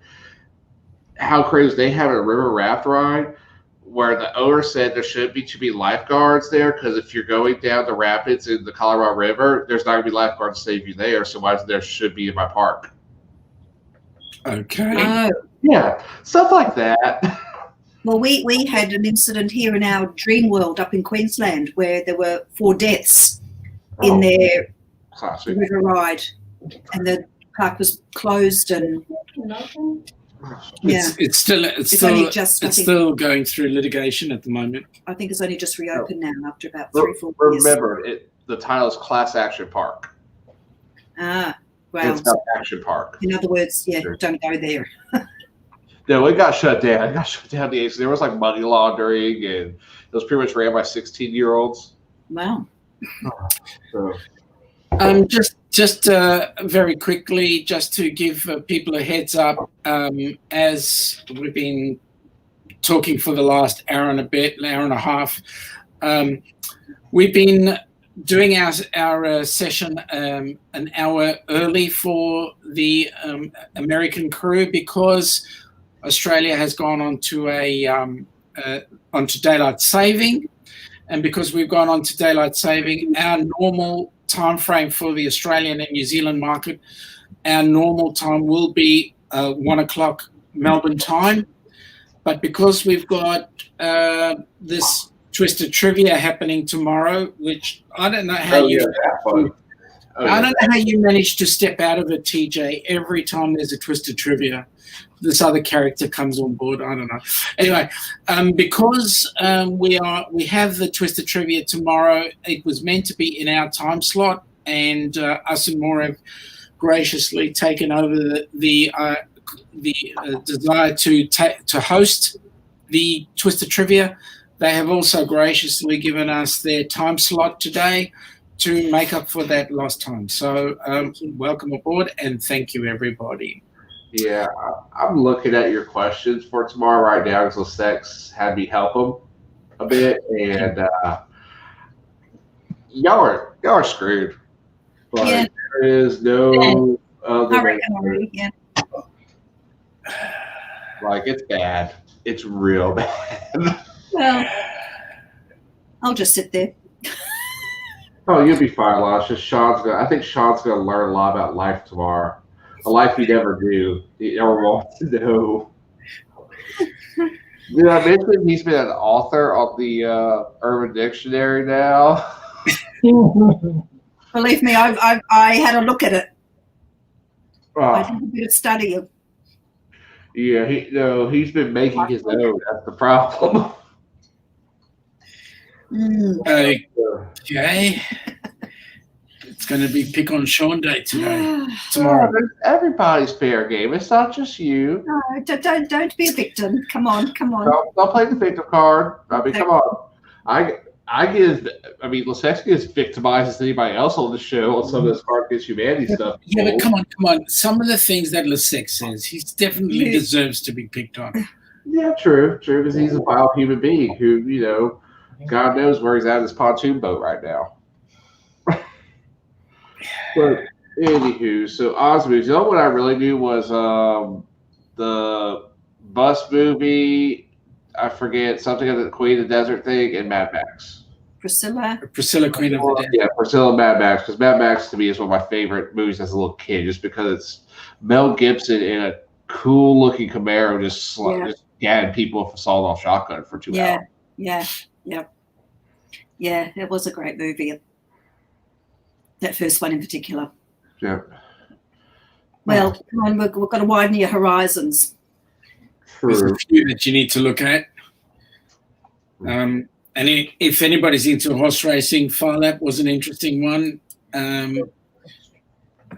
How crazy is they have a river raft ride where the owner said there should be to be lifeguards there because if you're going down the rapids in the Colorado River, there's not going to be lifeguards to save you there. So why there should be in my park? Okay. Yeah, stuff like that. Well, we had an incident here in our dream world up in Queensland where there were 4 deaths in their classic river ride, and the park was closed. And yeah, it's still going through litigation at the moment. I think it's only just reopened now after about 3-4 years. Remember, the title is Class Action Park. Wow. It's not Action Park. In other words, don't go there. No, it got shut down. It got shut down. There was like money laundering, and it was pretty much ran by 16-year-olds. Wow. So. Just very quickly, just to give people a heads up, as we've been talking for the last hour and a half, we've been doing our session an hour early for the American crew because Australia has gone onto onto daylight saving, and because we've gone on to daylight saving, our normal time frame for the Australian and New Zealand market, our normal time will be 1 o'clock Melbourne time, but because we've got this Twisted Trivia happening tomorrow, which I don't know how I don't know how you manage to step out of it, TJ. Every time there's a Twisted Trivia, this other character comes on board. I don't know. Anyway, because we have the Twisted Trivia tomorrow, it was meant to be in our time slot, and us and Maura have graciously taken over the desire to host the Twisted Trivia. They have also graciously given us their time slot today to make up for that lost time. So welcome aboard, and thank you, everybody. Yeah, I'm looking at your questions for tomorrow right now because Lex had me help them a bit, and y'all are screwed. Like, yeah. There is no other way. Like, it's bad. It's real bad. Well, I'll just sit there. Oh, you'll be fine, Lasha. I think Sean's gonna learn a lot about life tomorrow. A life you never do. You never want to know. Did I mention he's been an author on the Urban Dictionary now? Believe me, I had a look at it. I did a bit of study. Yeah, he's been making his own. That's the problem. Okay. It's going to be pick on Sean Day tomorrow. Everybody's fair game. It's not just you. No, don't be a victim. Come on. Don't play the victim card. I mean, come on. Leszek gets victimized as anybody else on the show on some of this Hard Against Humanity stuff. Yeah, but come on. Some of the things that Leszek says, he definitely deserves to be picked on. Yeah, true, because he's a vile human being who, God knows where he's at in his pontoon boat right now. But anywho, so Oz movies. You know what I really knew was the bus movie. I forget something of the Queen of the Desert thing and Mad Max. Priscilla, Queen of the Desert. Yeah, Priscilla and Mad Max, because Mad Max to me is one of my favorite movies as a little kid, just because it's Mel Gibson in a cool looking Camaro just gadding people with a sawed-off shotgun for 2 hours. Yeah, it was a great movie. That first one in particular. Yeah. Well, come on, we've got to widen your horizons. There's a few that you need to look at. And if anybody's into horse racing, Fire Lap was an interesting one.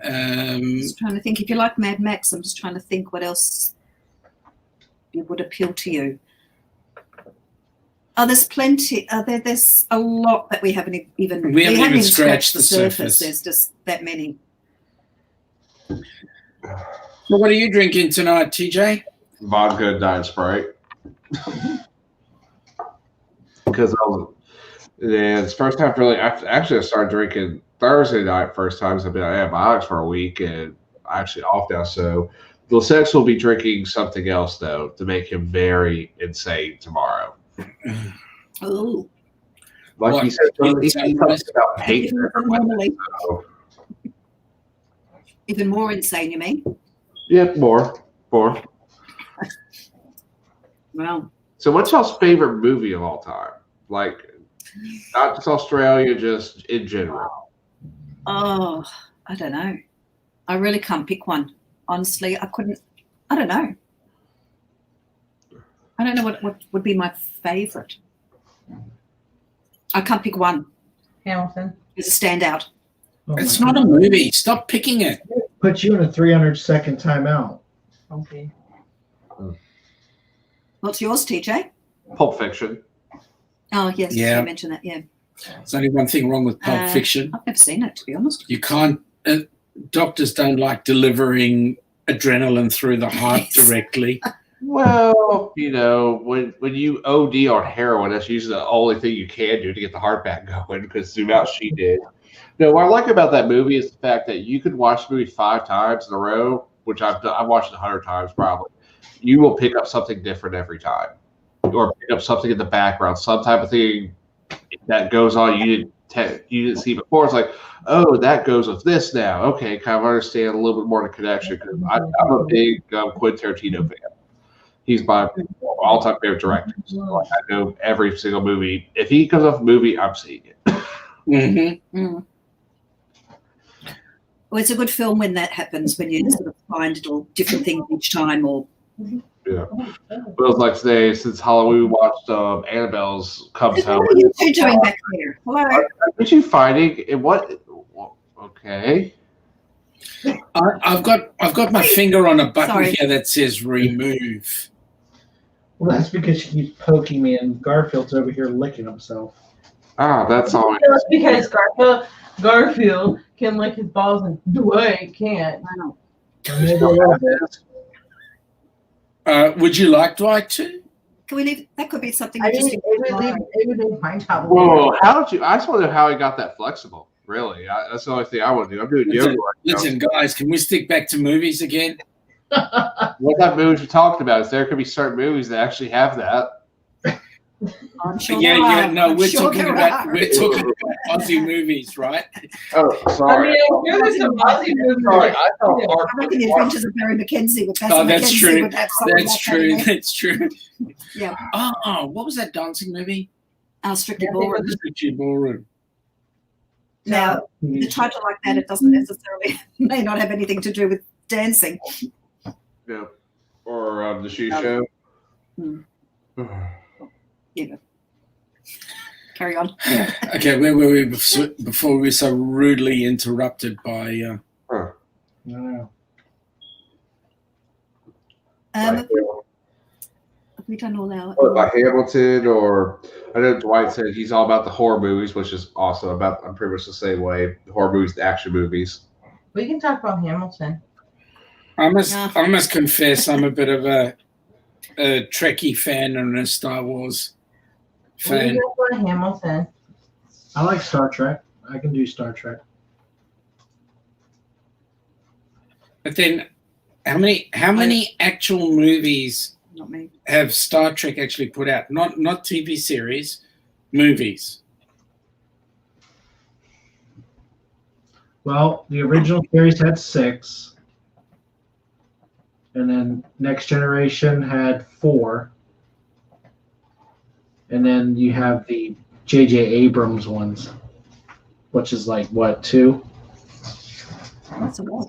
Just trying to think. If you like Mad Max, I'm just trying to think what else would appeal to you. Oh, there's plenty. There's a lot that we haven't even scratched the surface. There's just that many. So what are you drinking tonight, TJ? Vodka and Diet Sprite. Because it's first time really. I started drinking Thursday night first time. I've been on antibiotics for a week and I'm actually off now. So Leszek will be drinking something else though to make him very insane tomorrow. Oh, like he said, he talks about hate. Even more insane, you mean? Yeah, more. Wow. So, what's y'all's favorite movie of all time? Like, not just Australia, just in general. Oh, I don't know. I really can't pick one. Honestly, I couldn't. I don't know. I don't know what would be my favorite. I can't pick one. Hamilton. It's a standout. It's not a movie. Stop picking it. Put you in a 300-second timeout. Okay. What's yours, TJ? Pulp Fiction. Oh, yes. Yeah. You mentioned that, yeah. There's only one thing wrong with Pulp Fiction. I've never seen it, to be honest. You can't. Doctors don't like delivering adrenaline through the heart directly. Well, when you OD on heroin, that's usually the only thing you can do to get the heart back going, because zoom out she did. No, what I like about that movie is the fact that you could watch the movie 5 times in a row, which I've watched it 100 times probably. You will pick up something different every time, or pick up something in the background, some type of thing that goes on you didn't see before. It's like, oh, that goes with this now. Okay, kind of understand a little bit more of the connection, because I'm a big Quentin Tarantino fan. He's my all-time favorite director. So, like, I know every single movie. If he comes off a movie, I'm seeing it. Mm-hmm. Mm. Well, it's a good film when that happens, when you sort of find little different things each time. Or Yeah. But it was like today, since Halloween, we watched Annabelle's Comes Home. what are you two doing back there? Hello? Aren't you fighting? And what? Okay. I've got my finger on a button Sorry. here that says remove. Well, that's because she keeps poking me, and Garfield's over here licking himself. Ah, that's all. Just because Garfield can lick his balls and Dwight can't. Would you like Dwight to? Can we leave? That could be something I mean, interesting. it would be my job. Whoa, how did you? I just want to know how he got that flexible. Really, that's the only thing I want to do. I'm doing yoga right now. Listen, guys, can we stick back to movies again? What type of movies you talking about? Is there could be certain movies that actually have that? I'm sure No, I'm we're sure talking there about are. Aussie movies, right? Oh, I sorry. mean, there's some Aussie movies. Sorry, I thought I reckon the Adventures of Barry Mackenzie with Oh, that's Mackenzie true. would have some of That's that true. kind of thing. That's true. Yeah. Oh, what was that dancing movie? Strictly Ballroom. Strictly Ballroom. Now, the title like that, it doesn't necessarily may not have anything to do with dancing. Yeah. Or the Shoe Show. Hmm. Yeah. Carry on. Okay, where were we before we were so rudely interrupted by? No. we done all our? Or by Hamilton, or I know Dwight said he's all about the horror movies, which is also about. I'm pretty much the same way. The horror movies, the action movies. We can talk about Hamilton. I must confess, I'm a bit of a Trekkie fan and a Star Wars We fan. can go to Hamilton. I like Star Trek. I can do Star Trek. But then, how many actual movies Not me. have Star Trek actually put out? Not TV series, movies. Well, the original series had 6. And then Next Generation had 4. And then you have the J.J. Abrams ones, which is like, what, 2? That's a lot.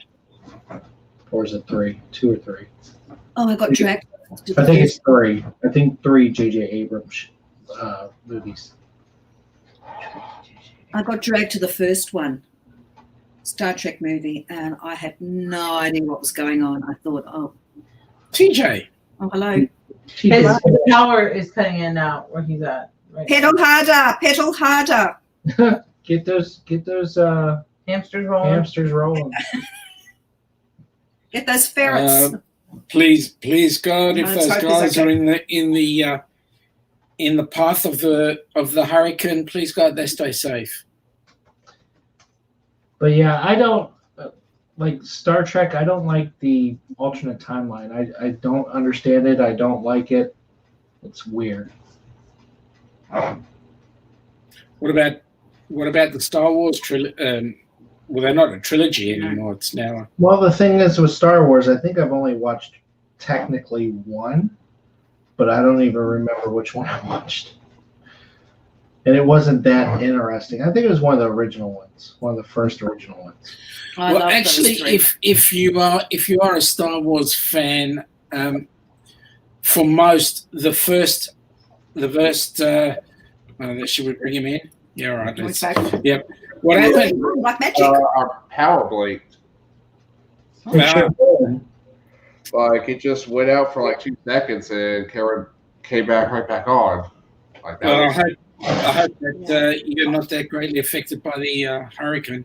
Or is it 3? 2 or 3? Oh, I got dragged. I think it's 3. I think 3 J.J. Abrams movies. I got dragged to the first one, Star Trek movie, and I had no idea what was going on. I thought, oh TJ. hello. His power is cutting in and out where he's at. Right. Pedal harder. Get those Hamsters rolling. hamsters rolling. Get those ferrets. Please, God, if Let's those hope guys it's are okay. in the path of the hurricane, please God, they stay safe. But yeah, I don't like Star Trek. I don't like the alternate timeline. I don't understand it. I don't like it. It's weird. What about the Star Wars trilogy? Well, they're not a trilogy anymore. It's now. Well, the thing is with Star Wars, I think I've only watched technically 1, but I don't even remember which one I watched. And it wasn't that interesting. I think it was one of the original ones, one of the first original ones. I Well, love actually, those 3. if you are a Star Wars fan, for most the first, should we bring him in? Yeah, all right. It's back. Yep. What happened? Like magic. Our power blinked. Like it just went out for like 2 seconds, and Karen came right back on. Like that. Well, I hope that you're not that greatly affected by the hurricane.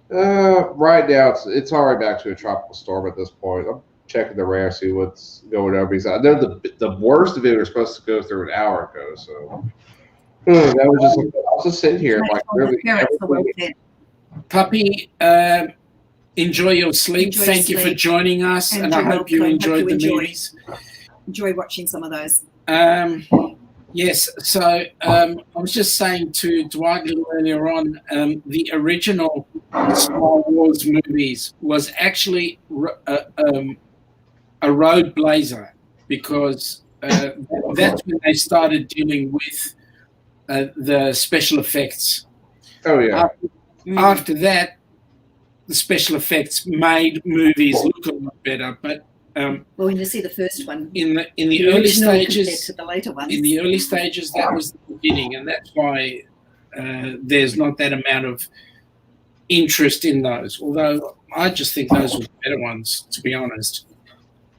Right now, it's already back to a tropical storm at this point. I'm checking the radar, see what's going on. Because I know the worst of it was supposed to go through an hour ago. So that was just. I was just sitting here like really. Puppy, enjoy your sleep. Enjoy Thank you your for sleep. joining us, and I you're hope you welcome. enjoyed Hope you the enjoy. movies. Enjoy watching some of those. Yes, so I was just saying to Dwight a little earlier on, the original Star Wars movies was actually a road blazer because that's when they started dealing with the special effects. Oh yeah. After that, the special effects made movies look a lot better, but Well, when you see the first one, in the early original compared stages, to the later ones. in the early stages, that was the beginning, and that's why there's not that amount of interest in those. Although I just think those were the better ones, to be honest.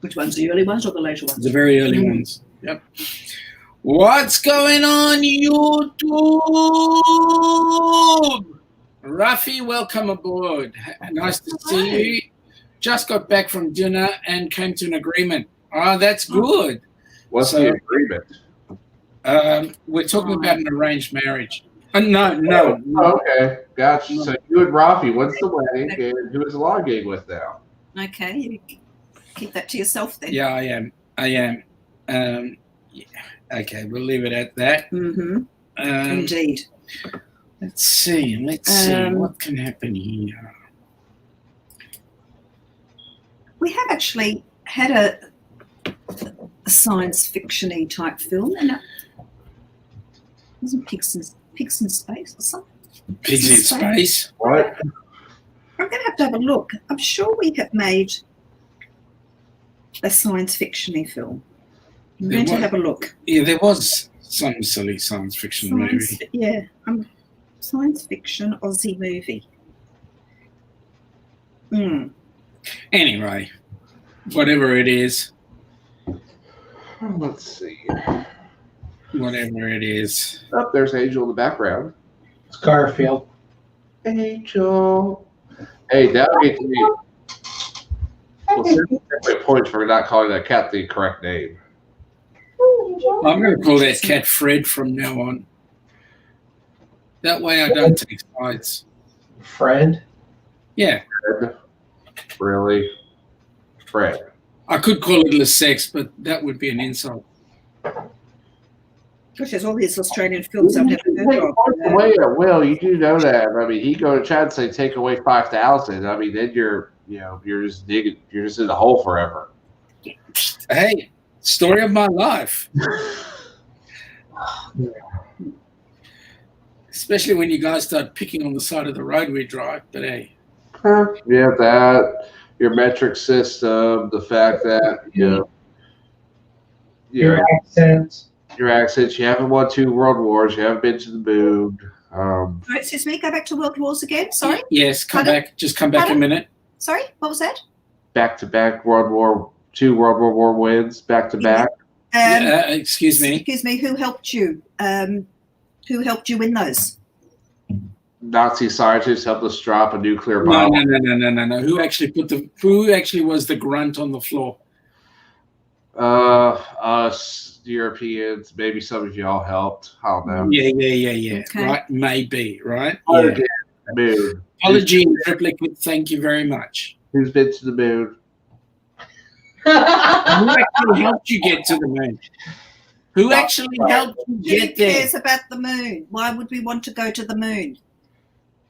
Which ones, the early ones or the later ones? The very early ones. Yep. What's going on, YouTube? Rafi, welcome aboard. Nice to see you. Just got back from dinner and came to an agreement. Oh, that's good. What's the agreement? We're talking about an arranged marriage. No. Oh, okay, gotcha. So you and Rafi, what's the wedding, and who is the law gig with now? Okay, you keep that to yourself then. Yeah, I am. Yeah. Okay, we'll leave it at that. Mm-hmm. Indeed. Let's see. What can happen here? We have actually had a science fiction-y type film, and it wasn't Pigs in Space or something. Pigs in Space. What? I'm going to have a look. I'm sure we have made a science fiction-y film. I'm going to have a look. Yeah, there was some silly science fiction movie. Yeah, science fiction Aussie movie. Anyway, whatever it is, Let's see. Whatever it is. Oh, there's Angel in the background. It's Garfield. Angel. Hey, that'll get to me. Well, points for not calling that cat the correct name. I'm going to call that cat Fred from now on. That way I don't take sides. Fred. Yeah. Fred. Really? Fred. I could call it Le Sex, but that would be an insult. Gosh, there's all these Australian films I've never heard of. Away at will, you do know that. I mean, he go to Chad and say take away 5,000. I mean, then you're just digging, you're just in the hole forever. Hey, story of my life. Especially when you guys start picking on the side of the road we drive. But hey, yeah, that your metric system, the fact that Your accents. Your accents. You haven't won 2 world wars. You haven't been to the moon. Right, excuse me, go back to World Wars again. Sorry. yes, come back. Just come back a minute. Sorry, what was that? Back-to-back 2 World War wins, back-to-back. Excuse me. Excuse me, who helped you? Who helped you win those? Nazi scientists helped us drop a nuclear bomb. No. Who actually was the grunt on the floor? Us Europeans. Maybe some of y'all helped. I don't know. Yeah. Okay. Right, maybe, right? Oh, Yeah. Moon. Apology in triplicate. Thank you very much. Who's been to the moon? Who actually helped you get to the moon? Who actually helped you Who get there? cares about the moon? Why would we want to go to the moon?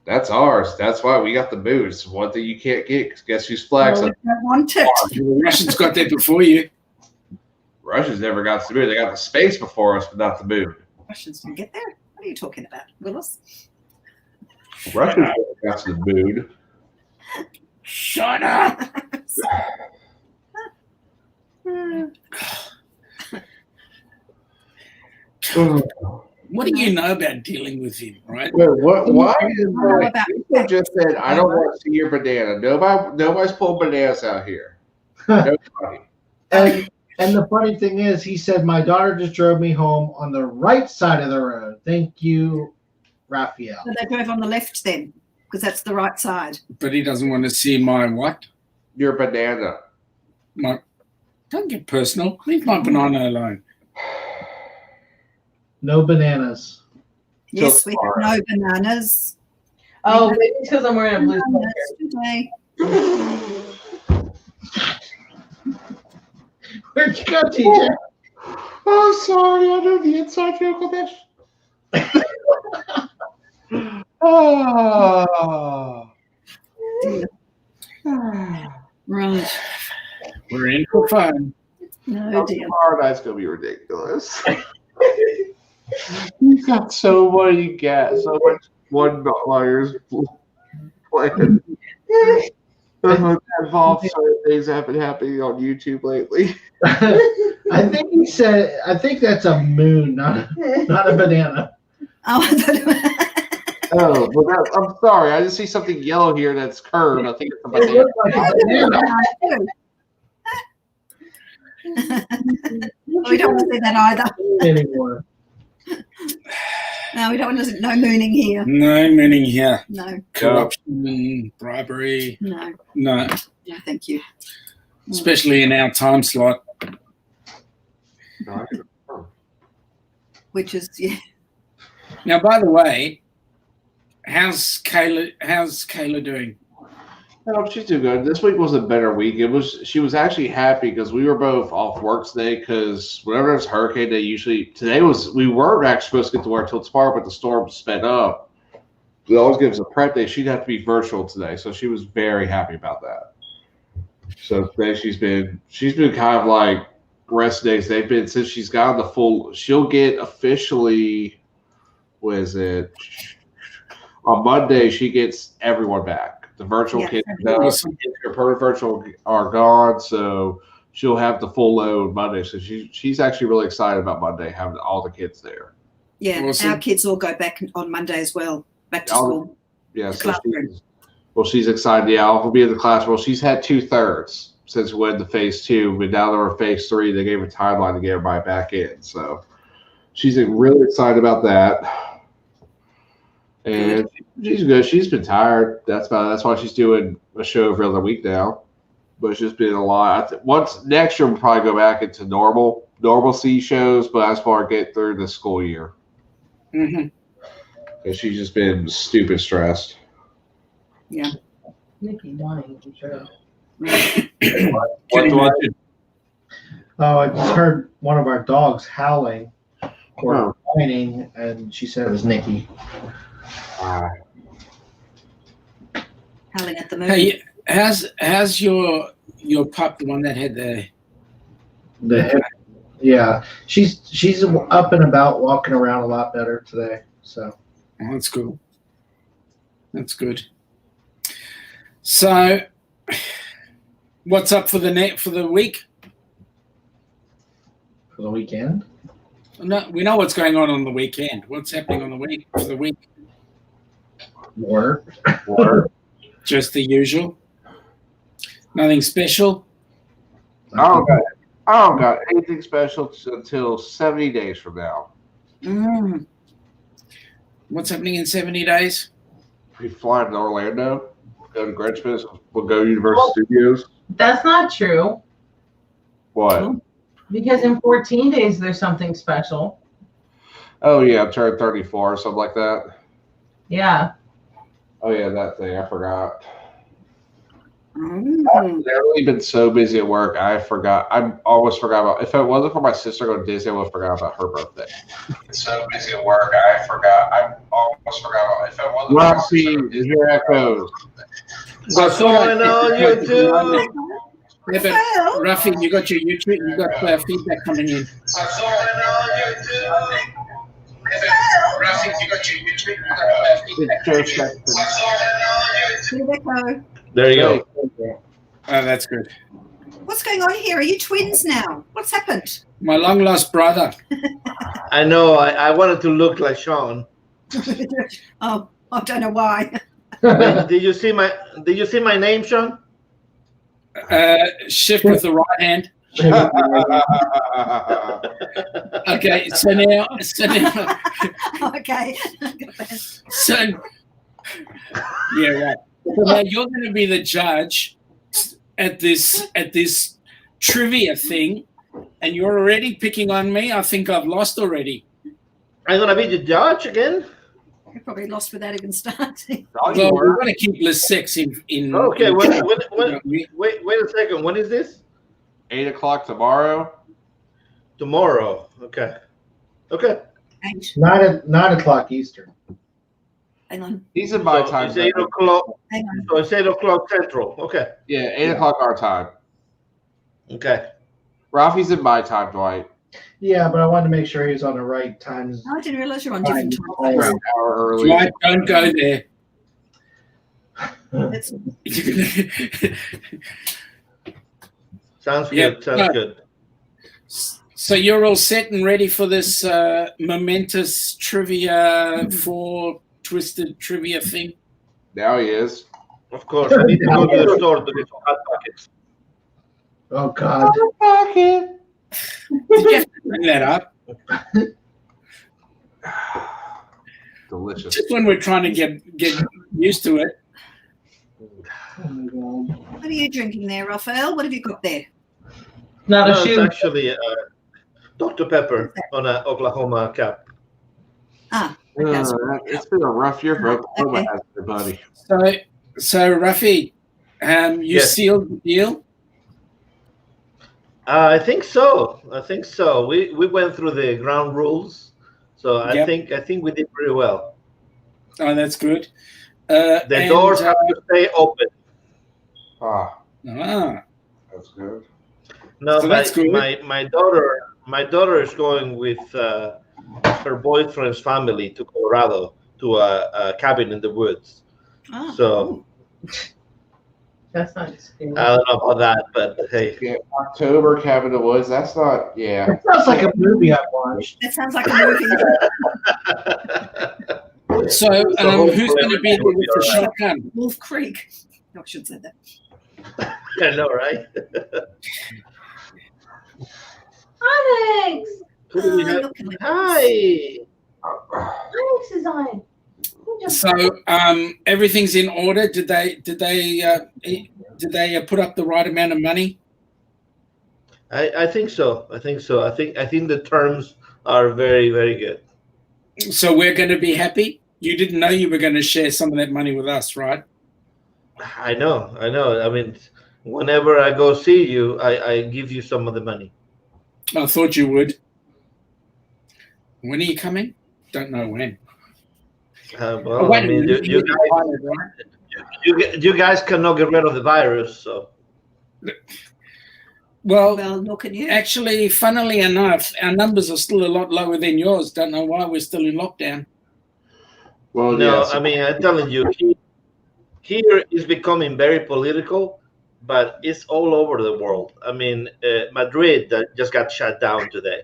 That's ours. That's why we got the moon. It's one thing you can't get. 'Cause guess whose flag's Well, on? we don't want it. The Russians got there before you. Russia's never got to the moon. They got the space before us, but not the moon. Russians didn't get there. What are you talking about, Willis? Russia's never got to the moon. Shut up. What do you know about dealing with him, right? Wait, what? Why is know about people just said, I don't want to see your banana. Nobody's pulling bananas out here. Nobody. And the funny thing is, he said, my daughter just drove me home on the right side of the road. Thank you, Raphael. So they drove on the left then, because that's the right side. But he doesn't want to see my what? Your banana. My. Don't get personal. Leave my banana alone. No bananas. Yes, So we have no bananas. Oh, maybe it's because I'm wearing a blue Bananas sweater. today. Where'd you go, TJ? Oh, sorry. I know the inside joke on this. Oh. Right. We're in for fun. No deal. That's going to be ridiculous. You got so many gas, so much $1 playing. That involves certain things that have been happening on YouTube lately. I think he said, I think that's a moon, not a banana. Oh, I thought Oh, well, I'm sorry. I just see something yellow here that's curved. I think it's a It banana. looks like a banana we don't want to see that either. anymore. No, we don't want to see no mooning here. No meaning here. No, Corruption, bribery. no, No, no, thank you. especially in our time slot. Which is, yeah. Now, by the way, how's Kayla doing? No, she's doing good. This week was a better week. She was actually happy because we were both off work today because whenever there's a hurricane, we weren't actually supposed to get to work till tomorrow, but the storm sped up. It always gives a prep day. She'd have to be virtual today, so she was very happy about that. So today she's been kind of like rest days. They've been since she's gotten the full. She'll get officially. What is it? On Monday, she gets everyone back. The virtual kids, her permanent virtual are gone, so she'll have the full load Monday. So she's actually really excited about Monday having all the kids there. Yeah, Awesome. our kids all go back on Monday as well, back to school. Yeah, The so classroom. she's excited. Yeah, I'll be in the classroom. She's had 2/3. since we went to phase 2, but now they're in phase 3. They gave a timeline to get everybody back in. So she's really excited about that. And she's good. She's been tired. That's why she's doing a show every other week now. But it's just been a lot. Once next year, we'll probably go back into normalcy shows, but as far as get through the school year. Mm-hmm. Because she's just been stupid stressed. Yeah. Nikki whining, I'm sure. Can imagine. Oh, I just heard one of our dogs howling or whining, and she said it was Nikki. Howling at the movie. Hey, how's your pup, the one that had the The yeah, she's up and about, walking around a lot better today. So Oh, that's cool. That's good. So, what's up for the week? for the weekend, No, we know what's going on the weekend. What's happening on the week for the week? work. Just the usual. Nothing special. I don't got anything special until 70 days from now. Mm. What's happening in 70 days? We fly to Orlando, go to Grinchmas, we'll go to Universal Studios. That's not true. What? Because in 14 days, there's something special. Oh, yeah, I'm turning 34 or something like that. Yeah. Oh, yeah, that thing. I forgot. Mm. I've literally been so busy at work, I almost forgot about. If it wasn't for my sister going to Disney, I would have forgot about her birthday. So busy at work, I almost forgot about. If it wasn't Roxy, is your echoes? What's going on YouTube? Yeah, but Rafi, you got your YouTube, you got feedback coming in. What's going on YouTube? Rafi, you got your YouTube, you got feedback. What's Here they go. There you go. Oh, that's good. What's going on here? Are you twins now? What's happened? My long lost brother. I know. I wanted to look like Sean. Oh, I don't know why. Did you see my name, Sean? Shift with the right hand. Okay, so now, Okay. so yeah, right. So now you're going to be the judge at this trivia thing, and you're already picking on me. I think I've lost already. I'm gonna be the judge again. You probably lost without even starting. Well, we're going to keep list 6 in. Okay. in- Wait a second. When is this? 8 o'clock tomorrow. Tomorrow. Okay. Okay. 8. 9 o'clock Eastern. Hang on. He's in my So time. it's 8 o'clock. Hang on. So it's 8 o'clock Central. Okay. Yeah, 8 o'clock our time. Okay. Rafi's in my time, Dwight. Yeah, but I wanted to make sure he was on the right times. Oh, I didn't realize you're on different time We're zones. an hour early. Dwight, don't go there. That's- Sounds Yeah. good. Sounds good. So you're all set and ready for this momentous trivia for Twisted trivia thing? Now he is. Of course. I need to go to the store to get some hot pockets. Oh God. Did you have to bring that up? Delicious. Just when we're trying to get used to it. Oh my God. What are you drinking there, Raphael? What have you got there? Not No, a it's shoe. actually Dr. Pepper on an Oklahoma cap. Ah, okay. It's been a rough year for Oklahoma, Okay. hasn't it, buddy? So Rafi, you Yes. sealed the deal? I think so. We went through the ground rules, so I Yep. think we did pretty well. Oh, that's good. The doors have to stay open. Ah, Ah, that's good. No, So that's good. my daughter is going with her boyfriend's family to Colorado to a cabin in the woods. Ah, So That's not excuse. I don't know about that, but hey, Yeah, October, Cabin in the Woods. That's not. Yeah. That sounds like a movie I watched. that sounds like a movie. so who's going to be there with the shotgun? Wolf Creek. No, I should say that. I know, right? Alex! Who do we have? Look at Hi. Alex is on. So everything's in order. Did they put up the right amount of money? I think so. I think the terms are very, very good. So we're going to be happy. You didn't know you were going to share some of that money with us, right? I know. I mean, whenever I go see you, I give you some of the money. I thought you would. When are you coming? Don't know when. Well, I mean, you guys cannot get rid of the virus, so. Well, look at you. actually, funnily enough, our numbers are still a lot lower than yours. Don't know why we're still in lockdown. Well, No, yes. I mean, I'm telling you, here is becoming very political, but it's all over the world. I mean, Madrid just got shut down today.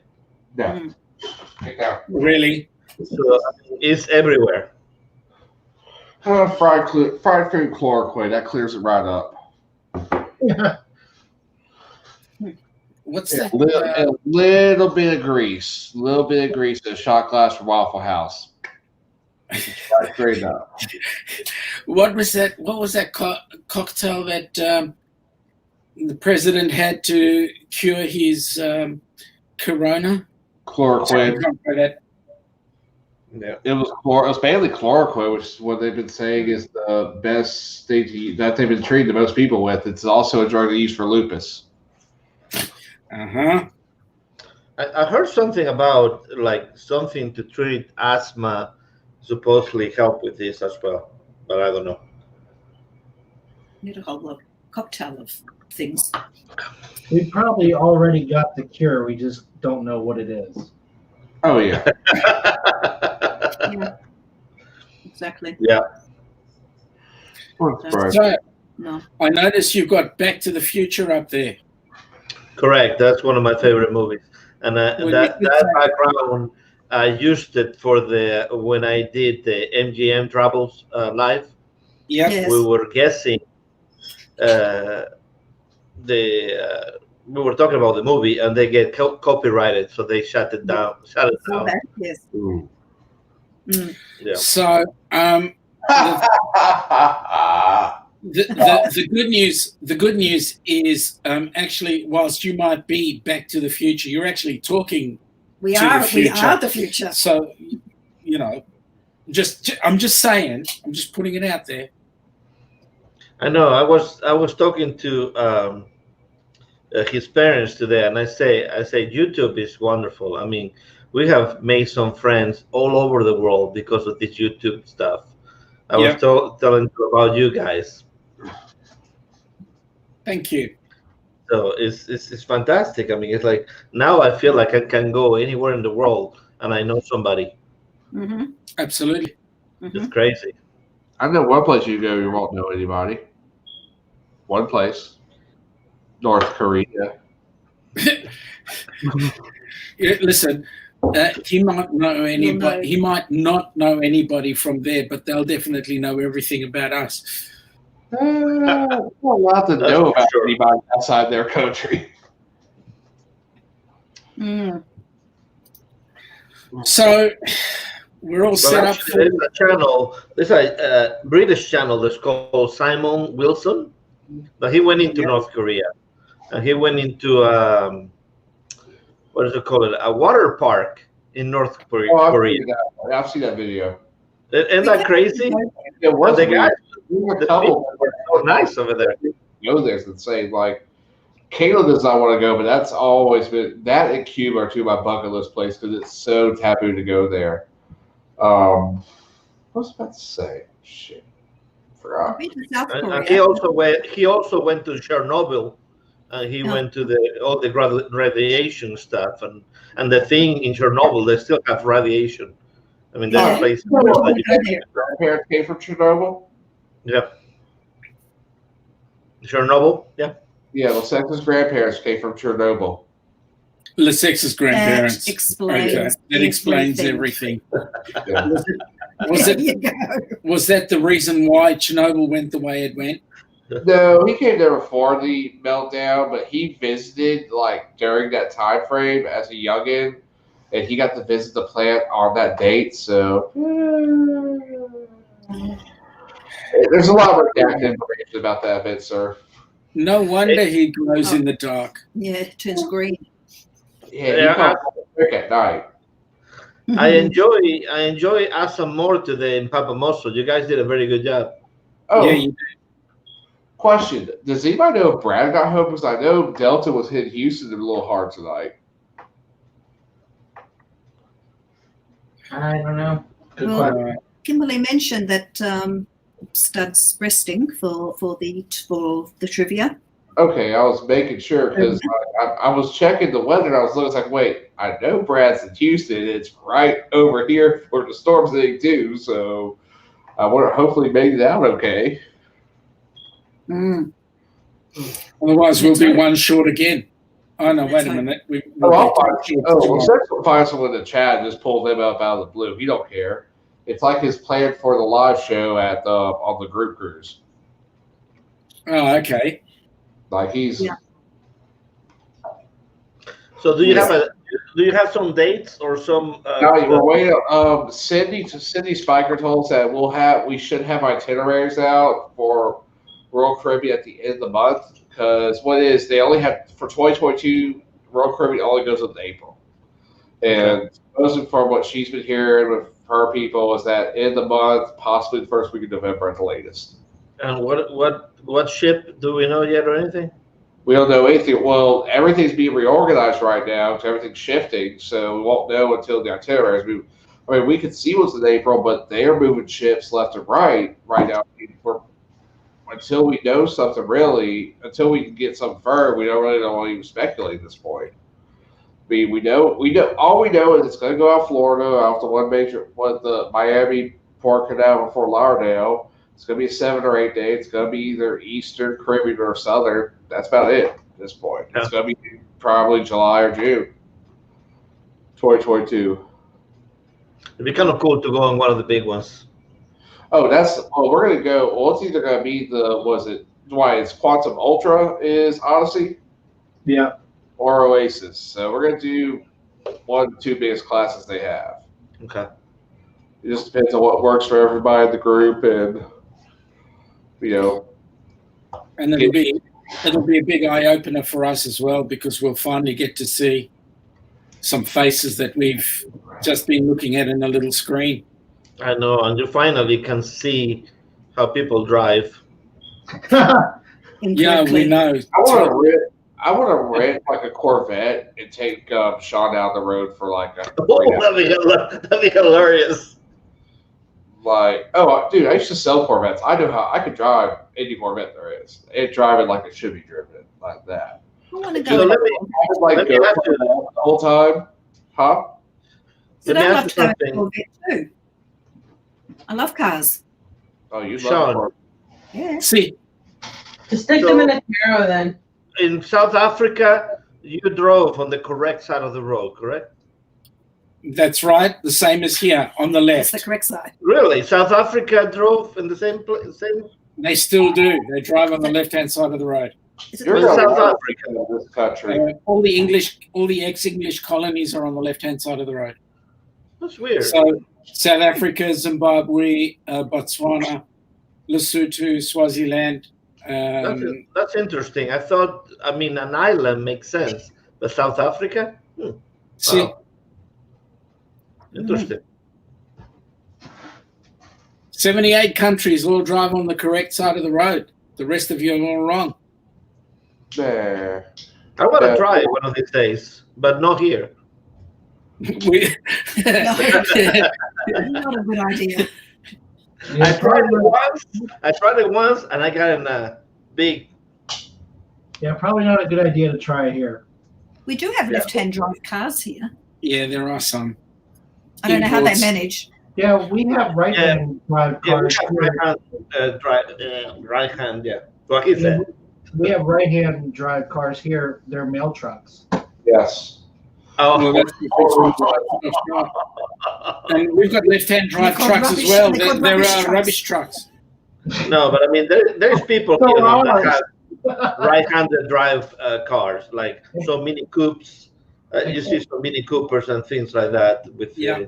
Yeah. Really? So I mean, it's everywhere. Fried food chloroquine, that clears it right up. What's that? A little bit of grease. A little bit of grease in a shot glass from Waffle House. Right straight up. What was that? What was that cocktail that the president had to cure his corona? Chloroquine. Yeah. It was mainly chloroquine, which is what they've been saying is the best thing that they've been treating the most people with. It's also a drug they use for lupus. Uh-huh. I heard something about like something to treat asthma supposedly help with this as well, but I don't know. Need a whole cocktail of things. We probably already got the cure. We just don't know what it is. Oh, yeah. Yeah. Exactly. Yeah. So, No. I noticed you've got Back to the Future up there. Correct. That's one of my favorite movies, and that background I used it for when I did the MGM Travels live. Yep. Yes. We were guessing we were talking about the movie, and they get copyrighted, so they shut it down. Yes. Ooh. Mm. Yeah. So the good news is actually, whilst you might be Back to the Future, you're actually talking. We to are the future. We are the future. So, you know, I'm just saying. I'm just putting it out there. I know. I was talking to his parents today, and I say YouTube is wonderful. I mean, we have made some friends all over the world because of this YouTube stuff. I was telling you about you guys. Thank you. So it's fantastic. I mean, it's like now I feel like I can go anywhere in the world and I know somebody. Mm-hmm. Absolutely. Mm-hmm. It's crazy. I know one place you go, you won't know anybody. One place. North Korea. Listen, he might know anybody. He might not know anybody from there, but they'll definitely know everything about us. Not allowed to know about anybody outside their country. Mm. So we're all set up for. There's a channel. There's a British channel that's called Simon Wilson, but he went into North Korea, and he went into what is it called? A water park in North Korea. I've seen that video. Isn't that crazy? It was the guys. a couple Were so nice over there. Go there's insane. Like Caleb does not want to go, but that's always been that and Cuba are two of my bucket list places because it's so taboo to go there. What was I about to say? Shit, forgot. I've been to South Korea. And he also went to Chernobyl, and he went to all the radiation stuff, and the thing in Chernobyl they still have radiation. I mean, that place. Grandparents came from Chernobyl. Yeah. Chernobyl. Yeah. Yeah, Lesex's grandparents came from Chernobyl. Lesex's grandparents. That explains. Okay. That explains everything. Yeah. Was that the reason why Chernobyl went the way it went? No, he came there before the meltdown, but he visited like during that time frame as a youngin, and he got to visit the plant on that date. So there's a lot of redacted information about that bit, sir. No wonder he glows in the dark. Yeah, it turns green. Yeah, he comes quick at night. I enjoy Asa more today in Papamoso. You guys did a very good job. Oh, Yeah, you question: does anybody know if Brad got home? Because I know Delta was hitting Houston a little hard tonight. I don't know. Good Well, question. Kimberly mentioned that Stud's resting for the trivia. Okay, I was making sure because I was checking the weather and I was looking like, wait, I know Brad's in Houston. It's right over here for the storms thing too. So I want to hopefully make it out okay. Mm. Otherwise, we'll That's be right. one short again. Oh no! Wait a Right. minute. Well, find someone in the chat and just pull them up out of the blue. He don't care. It's like his plan for the live show at on the group cruise. Oh, okay. Like he's Yeah. So do you have some dates or some? No, we're waiting. Cindy Spiker told us that we should have itineraries out for Royal Caribbean at the end of the month because they only have for 2022 Royal Caribbean only goes up to April, and mostly from what she's been hearing with her people is that end of the month, possibly the first week of November at the latest. And what ship do we know yet or anything? We don't know anything. Well, everything's being reorganized right now because everything's shifting, so we won't know until the itineraries. We could see what's in April, but they're moving ships left and right now. Until we know something really, until we can get something firm, we don't really know even speculate at this point. We know all we know is it's going to go out Florida, off the Miami, Port Canaveral, Fort Lauderdale. It's going to be a 7 or 8 day. It's going to be either Eastern Caribbean or Southern. That's about it at this point. It's going to be probably July or June 2022. It'd be kind of cool to go on one of the big ones. Oh, we're going to go. Well, it's either going to be it's Quantum Ultra is Odyssey. Yeah. Or Oasis. So we're going to do one of the two biggest classes they have. Okay. It just depends on what works for everybody in the group, and And it'll be a big eye opener for us as well because we'll finally get to see some faces that we've just been looking at in a little screen. I know, and you finally can see how people drive. Yeah, we know. I want to rent like a Corvette and take Sean down the road for like a. That'd be hilarious. Like, dude, I used to sell Corvettes. I know how I could drive any Corvette there is. And drive it like it should be driven, like that. I want to So go. let me Go ask you- the whole time, huh? So let me I'd ask love you to go something. to Corvette too. I love cars. Oh, you Sean. love Corvette. Yeah. See, Just stick them in a Camaro then. In South Africa, you drove on the correct side of the road, correct? that's right. The same as here on the That's left. the correct side. Really? South Africa drove in the same place? They still do. They drive on the left-hand side of the road. Is it You're in the South one Africa. in this country. All the ex-English colonies are on the left-hand side of the road. That's weird. So South Africa, Zimbabwe, Botswana, Lesotho, Swaziland. That's interesting. An island makes sense, but South Africa? See, Wow. Interesting. 78 countries all drive on the correct side of the road. The rest of you are all wrong. Nah. I want to Yeah. try one of these days, but not here. We- Not a good idea. I tried it once, and I got in a big. Yeah, probably not a good idea to try it here. We do have left-hand drive cars here. Yeah, there are some. I don't know how they Imports. manage. Yeah, we have right-hand drive Yeah, we cars. have right hand. Yeah, what he here. said. We have right-hand drive cars here. They're mail trucks. Yes. Well, Oh, that's and we've got left-hand drive They're called trucks as rubbish- well. they're called They're rubbish trucks. rubbish trucks. No, but I mean, there's people So here that ours. have right-handed drive cars, like some Mini Coopes. You see some Mini Coopers and things like that with Yeah.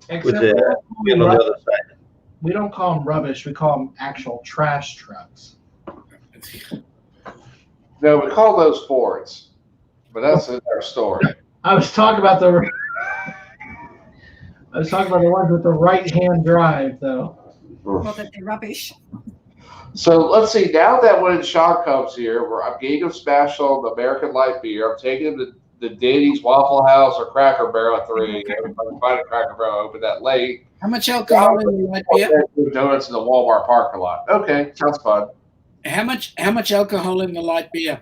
Except the wheel on the other side. we don't call them rubbish. We call them actual trash trucks. No, we call those Fords, but that's another story. I was talking about the ones with the right-hand drive, though. Well, that they're rubbish. So let's see. Now that when Sean comes here, where I'm getting him smashed on the American Light beer, I'm taking him to the Denny's, Waffle House, or Cracker Barrel at 3 a.m. If I can find a Cracker Barrel open that late. How much alcohol in the light beer? Donuts in the Walmart parking lot. Okay, sounds fun. How much alcohol in the light beer?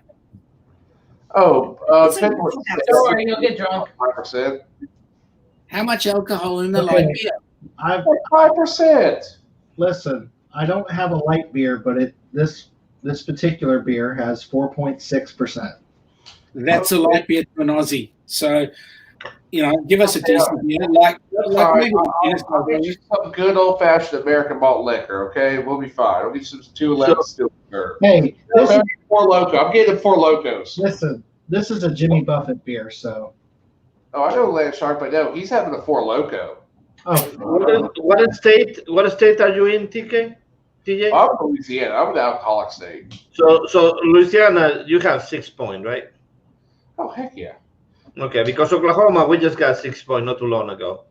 Oh, It's a 10%. Waffle House. Don't worry, you'll get drunk. 5%. How much alcohol in the Okay. light beer? I've 5%. Listen. I don't have a light beer, but this particular beer has 4.6%. That's a light beer to an Aussie. So, give us a decent beer. Like maybe I'll get you some good old fashioned American malt liquor, okay? We'll be fine. I'll get you some 211 still. Hey, Four Loko. I'm getting Four Locos. listen, this is a Jimmy Buffett beer, so. Oh, I know Land Shark, but no, he's having a Four Loko. Oh, What state are you in, TJ? I'm from Louisiana. I'm an alcoholic state. So Louisiana, you have 6 points, right? Oh, heck yeah. Okay, because Oklahoma, we just got 6 points not too long ago.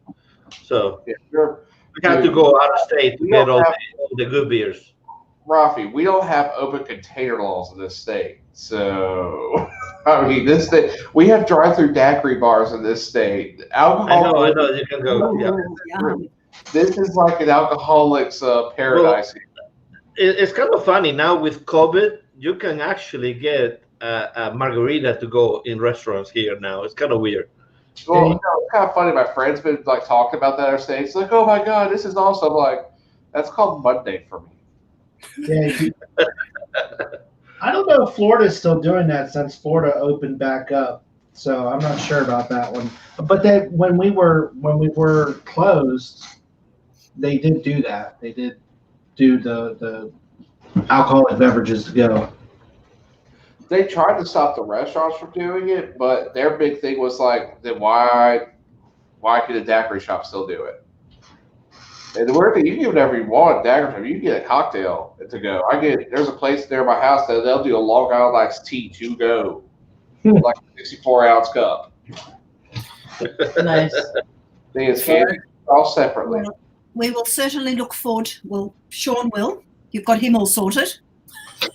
So Yeah, sure. we had to go out of state to get all the good beers. Rafi, we don't have open container laws in this state. So, I mean, this state, we have drive-through daiquiri bars in this state. Alcohol. I know, you can go. Yeah. Yum. This is like an alcoholic's paradise. It's kind of funny now with COVID. You can actually get a margarita to go in restaurants here now. It's kind of weird. Well, it's kind of funny. My friend's been like talking about that in our state. It's like, oh my god, this is awesome. Like, that's called Monday for me. yeah. I don't know if Florida's still doing that since Florida opened back up. So I'm not sure about that one. But when we were closed, they did do that. They did do the alcoholic beverages to go. They tried to stop the restaurants from doing it, but their big thing was like, then why could a daiquiri shop still do it? And the weird thing, you can do whatever you want at daiquiri shop. You can get a cocktail to go. There's a place near my house that they'll do a Long Island iced tea to go, like a 64-ounce cup. Nice. They is handed all separately. Well, we will certainly look forward. Well, Sean will. You've got him all sorted.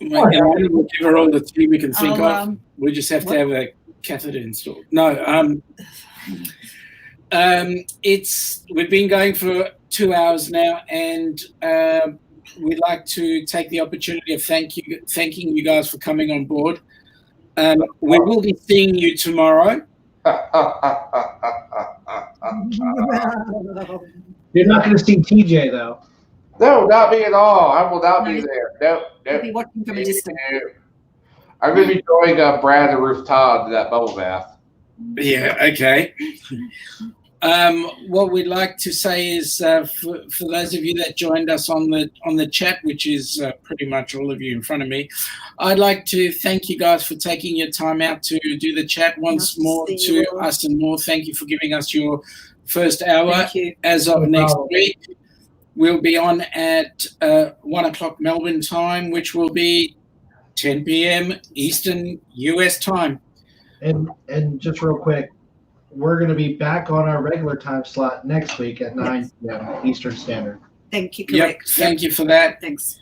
We'll give her all the tea we can think I'll, of. We just have to have a catheter installed. No, we've been going for 2 hours now, and we'd like to take the opportunity of thanking you guys for coming on board. We will be seeing you tomorrow. You're not going to see TJ though. No, not me at all. I will not be there. No. We'll be watching from a distance. I'm going to be joining Brad and Ruth Todd in that bubble bath. Yeah, okay. What we'd like to say is for those of you that joined us on the chat, which is pretty much all of you in front of me, I'd like to thank you guys for taking your time out to do the chat once more to us and more. Thank you for giving us your first hour. Thank you. As of next week, we'll be on at 1 o'clock Melbourne time, which will be 10 p.m. Eastern US time. And just real quick, we're going to be back on our regular time slot next week at 9 p.m. Eastern Standard. Thank you. Yep, thank you for that. Thanks.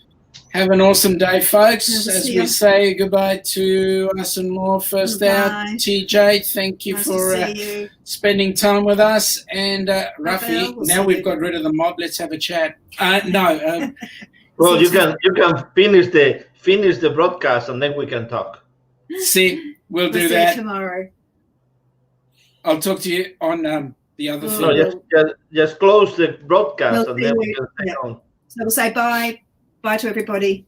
Have an awesome day, folks. Nice to As see we you. say goodbye to us and more first out. Goodbye. TJ, thank you Nice for to see you. spending time with us. And Rafael, Rafi, we'll now see we've you. got rid of the mob. Let's have a chat. Well, you can finish the broadcast and then we can talk. See, we'll do see you that. tomorrow. I'll talk to you on the other Well, thing. No, just close the broadcast We'll and then see we you. can stay Yeah. on. So we'll say bye. Bye to everybody.